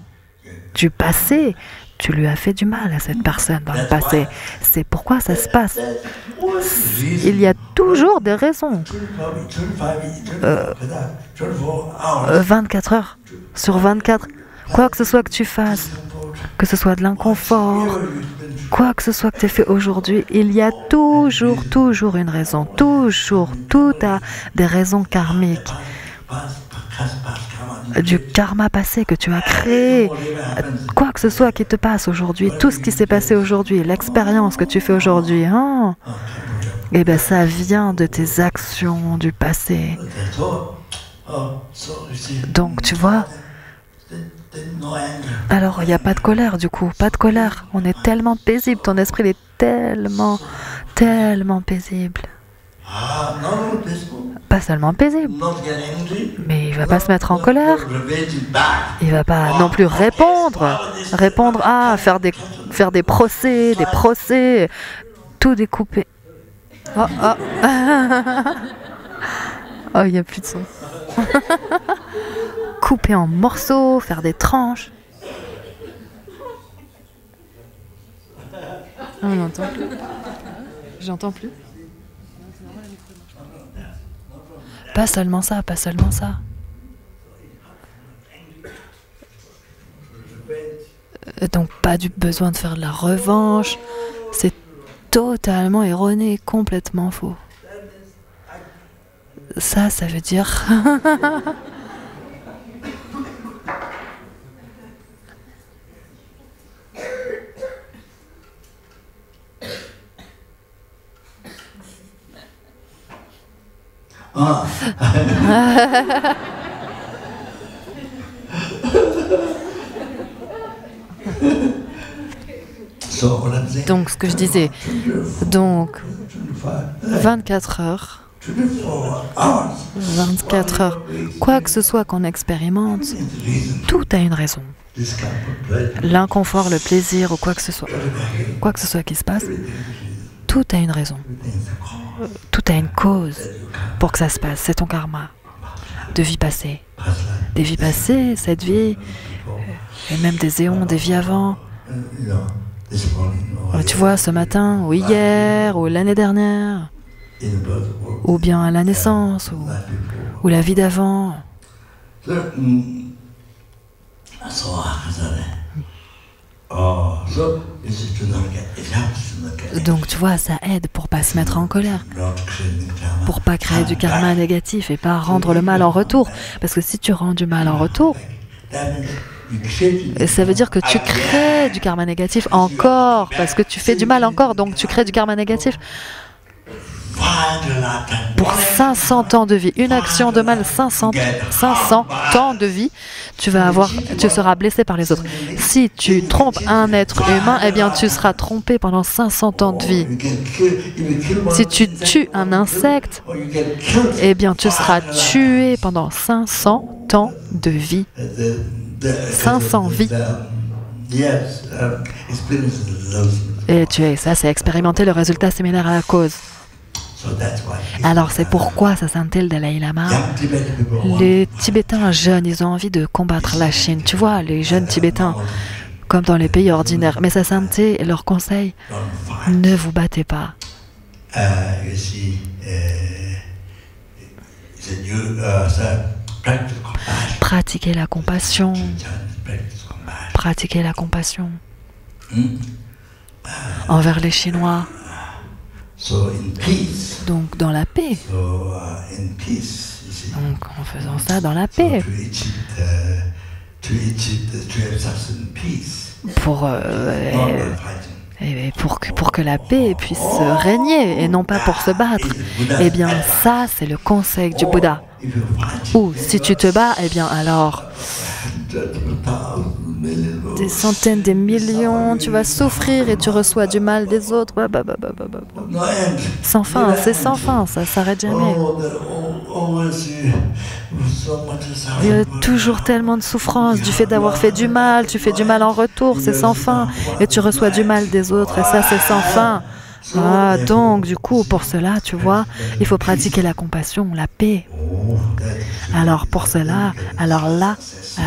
du passé. Tu lui as fait du mal à cette personne dans le passé. C'est pourquoi ça se passe. Il y a toujours des raisons. 24 heures sur 24. Quoi que ce soit que tu fasses, que ce soit de l'inconfort, quoi que ce soit que tu aies fait aujourd'hui, il y a toujours une raison. Toujours, tout a des raisons karmiques. Du karma passé que tu as créé, quoi que ce soit qui te passe aujourd'hui, tout ce qui s'est passé aujourd'hui, l'expérience que tu fais aujourd'hui, eh bien ça vient de tes actions du passé. Donc tu vois, alors il n'y a pas de colère du coup, pas de colère. On est tellement paisible, ton esprit il est tellement paisible. Pas seulement paisible, mais il va pas se mettre en colère. Il va pas non plus répondre à faire des procès, tout découper. Oh, il n'y a plus de son. Couper en morceaux, faire des tranches. On n'entend plus. J'entends plus. Pas seulement ça. Donc pas du besoin de faire de la revanche. C'est totalement erroné, complètement faux. ça veut dire... Donc, ce que je disais, donc, 24 heures, 24 heures, quoi que ce soit qu'on expérimente, tout a une raison. L'inconfort, le plaisir ou quoi que ce soit qui se passe, tout a une raison. Tout a une cause pour que ça se passe. C'est ton karma de vie passée. Des vies passées, cette vie, et même des éons, des vies avant. Tu vois, ce matin, ou hier, ou l'année dernière, ou bien à la naissance, ou la vie d'avant. Donc tu vois, ça aide pour pas se mettre en colère, pour pas créer du karma négatif et pas rendre le mal en retour. Parce que si tu rends du mal en retour, ça veut dire que tu crées du karma négatif encore, parce que tu fais du mal encore, donc tu crées du karma négatif. Pour 500 ans de vie, une action de mal, 500 ans de vie, tu seras blessé par les autres. Si tu trompes un être humain, eh bien tu seras trompé pendant 500 ans de vie. Si tu tues un insecte, eh bien tu seras tué pendant 500 ans de vie. 500 vies. Et ça, c'est expérimenter le résultat similaire à la cause. Alors c'est pourquoi sa sainteté le Dalai Lama, les Tibétains jeunes, ils ont envie de combattre la Chine. Tu vois, les jeunes Tibétains, comme dans les pays ordinaires. Mais sa sainteté leur conseille, ne vous battez pas. Pratiquez la compassion. Pratiquez la compassion envers les Chinois. Donc dans la paix. Donc en faisant ça dans la paix. Pour que la paix puisse régner et non pas pour se battre. Eh bien ça c'est le conseil du Bouddha. Ou si tu te bats, eh bien alors des centaines, des millions, tu vas souffrir et tu reçois du mal des autres. Sans fin, c'est sans fin, ça s'arrête jamais. Il y a toujours tellement de souffrance du fait d'avoir fait du mal, tu fais du mal en retour, c'est sans fin. Et tu reçois du mal des autres et ça c'est sans fin. Donc du coup, pour cela, tu vois, il faut pratiquer la compassion, la paix. Alors pour cela, alors là,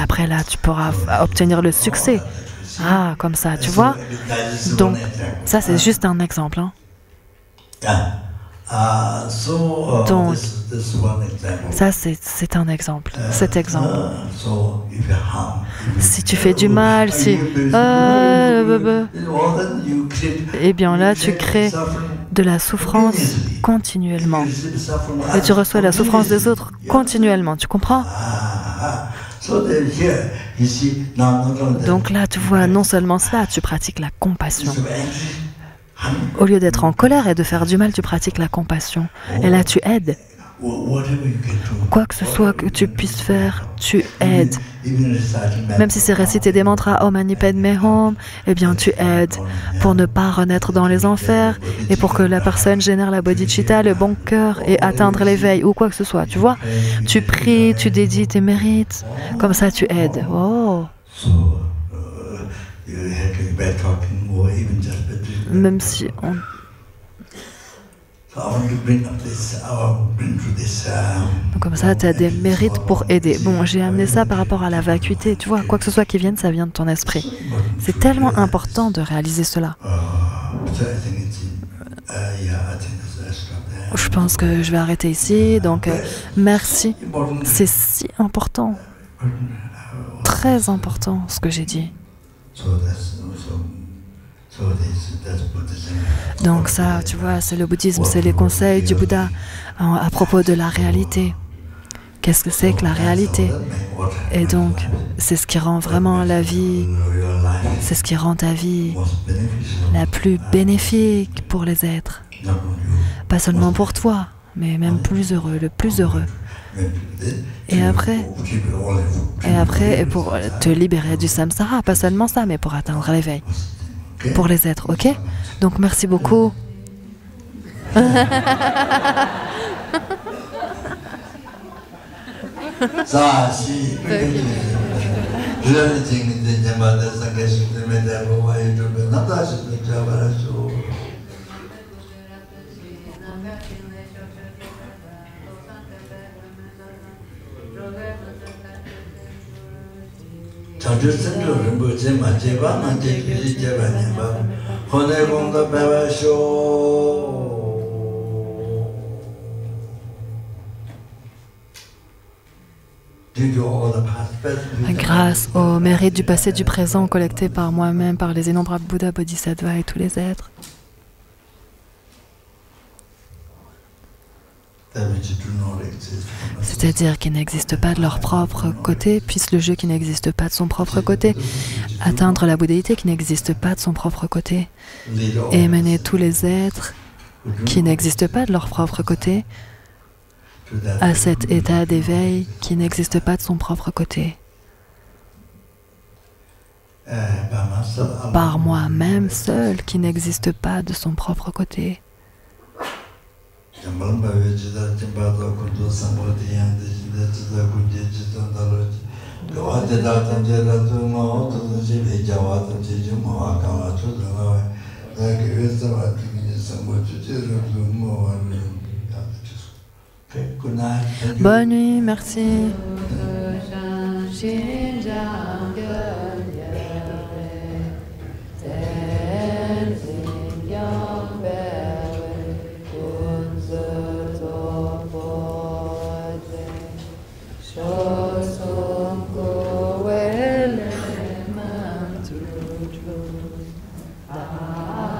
après là, tu pourras obtenir le succès. Comme ça, tu vois. Donc, ça c'est juste un exemple. Donc, ça c'est un exemple, cet exemple. Si tu fais du mal, eh bien là tu crées de la souffrance continuellement. Et tu reçois la souffrance des autres continuellement, tu comprends? Donc là tu vois, non seulement cela, tu pratiques la compassion. Au lieu d'être en colère et de faire du mal, tu pratiques la compassion. Et là, tu aides. Quoi que ce soit que tu puisses faire, tu aides. Même si c'est réciter des mantras Om Mani Padme Hum, eh bien, tu aides pour ne pas renaître dans les enfers et pour que la personne génère la bodhicitta, le bon cœur et atteindre l'éveil ou quoi que ce soit. Tu vois, tu pries, tu dédies tes mérites. Comme ça, tu aides. Oh. Même si on... Donc comme ça, tu as des mérites pour aider. Bon, j'ai amené ça par rapport à la vacuité. Tu vois, quoi que ce soit qui vienne, ça vient de ton esprit. C'est tellement important de réaliser cela. Je pense que je vais arrêter ici. Donc, merci. C'est si important. Très important, ce que j'ai dit. Donc ça, tu vois, c'est le bouddhisme, c'est les conseils du Bouddha à propos de la réalité. Qu'est-ce que c'est que la réalité? Et donc, c'est ce qui rend vraiment la vie, c'est ce qui rend ta vie la plus bénéfique pour les êtres. Pas seulement pour toi, mais même plus heureux, le plus heureux. Et après, pour te libérer du samsara, pas seulement ça, mais pour atteindre l'éveil. Pour les êtres, ok? Donc merci beaucoup. Grâce au mérite du passé, du présent, collecté par moi-même, par les innombrables Bouddhas, Bodhisattvas et tous les êtres. C'est-à-dire qu'ils n'existent pas de leur propre côté, puisse le jeu qui n'existe pas de son propre côté atteindre la bouddhéité qui n'existe pas de son propre côté et mener tous les êtres qui n'existent pas de leur propre côté à cet état d'éveil qui n'existe pas de son propre côté. Par moi-même seul qui n'existe pas de son propre côté. Bonne nuit, merci. Ah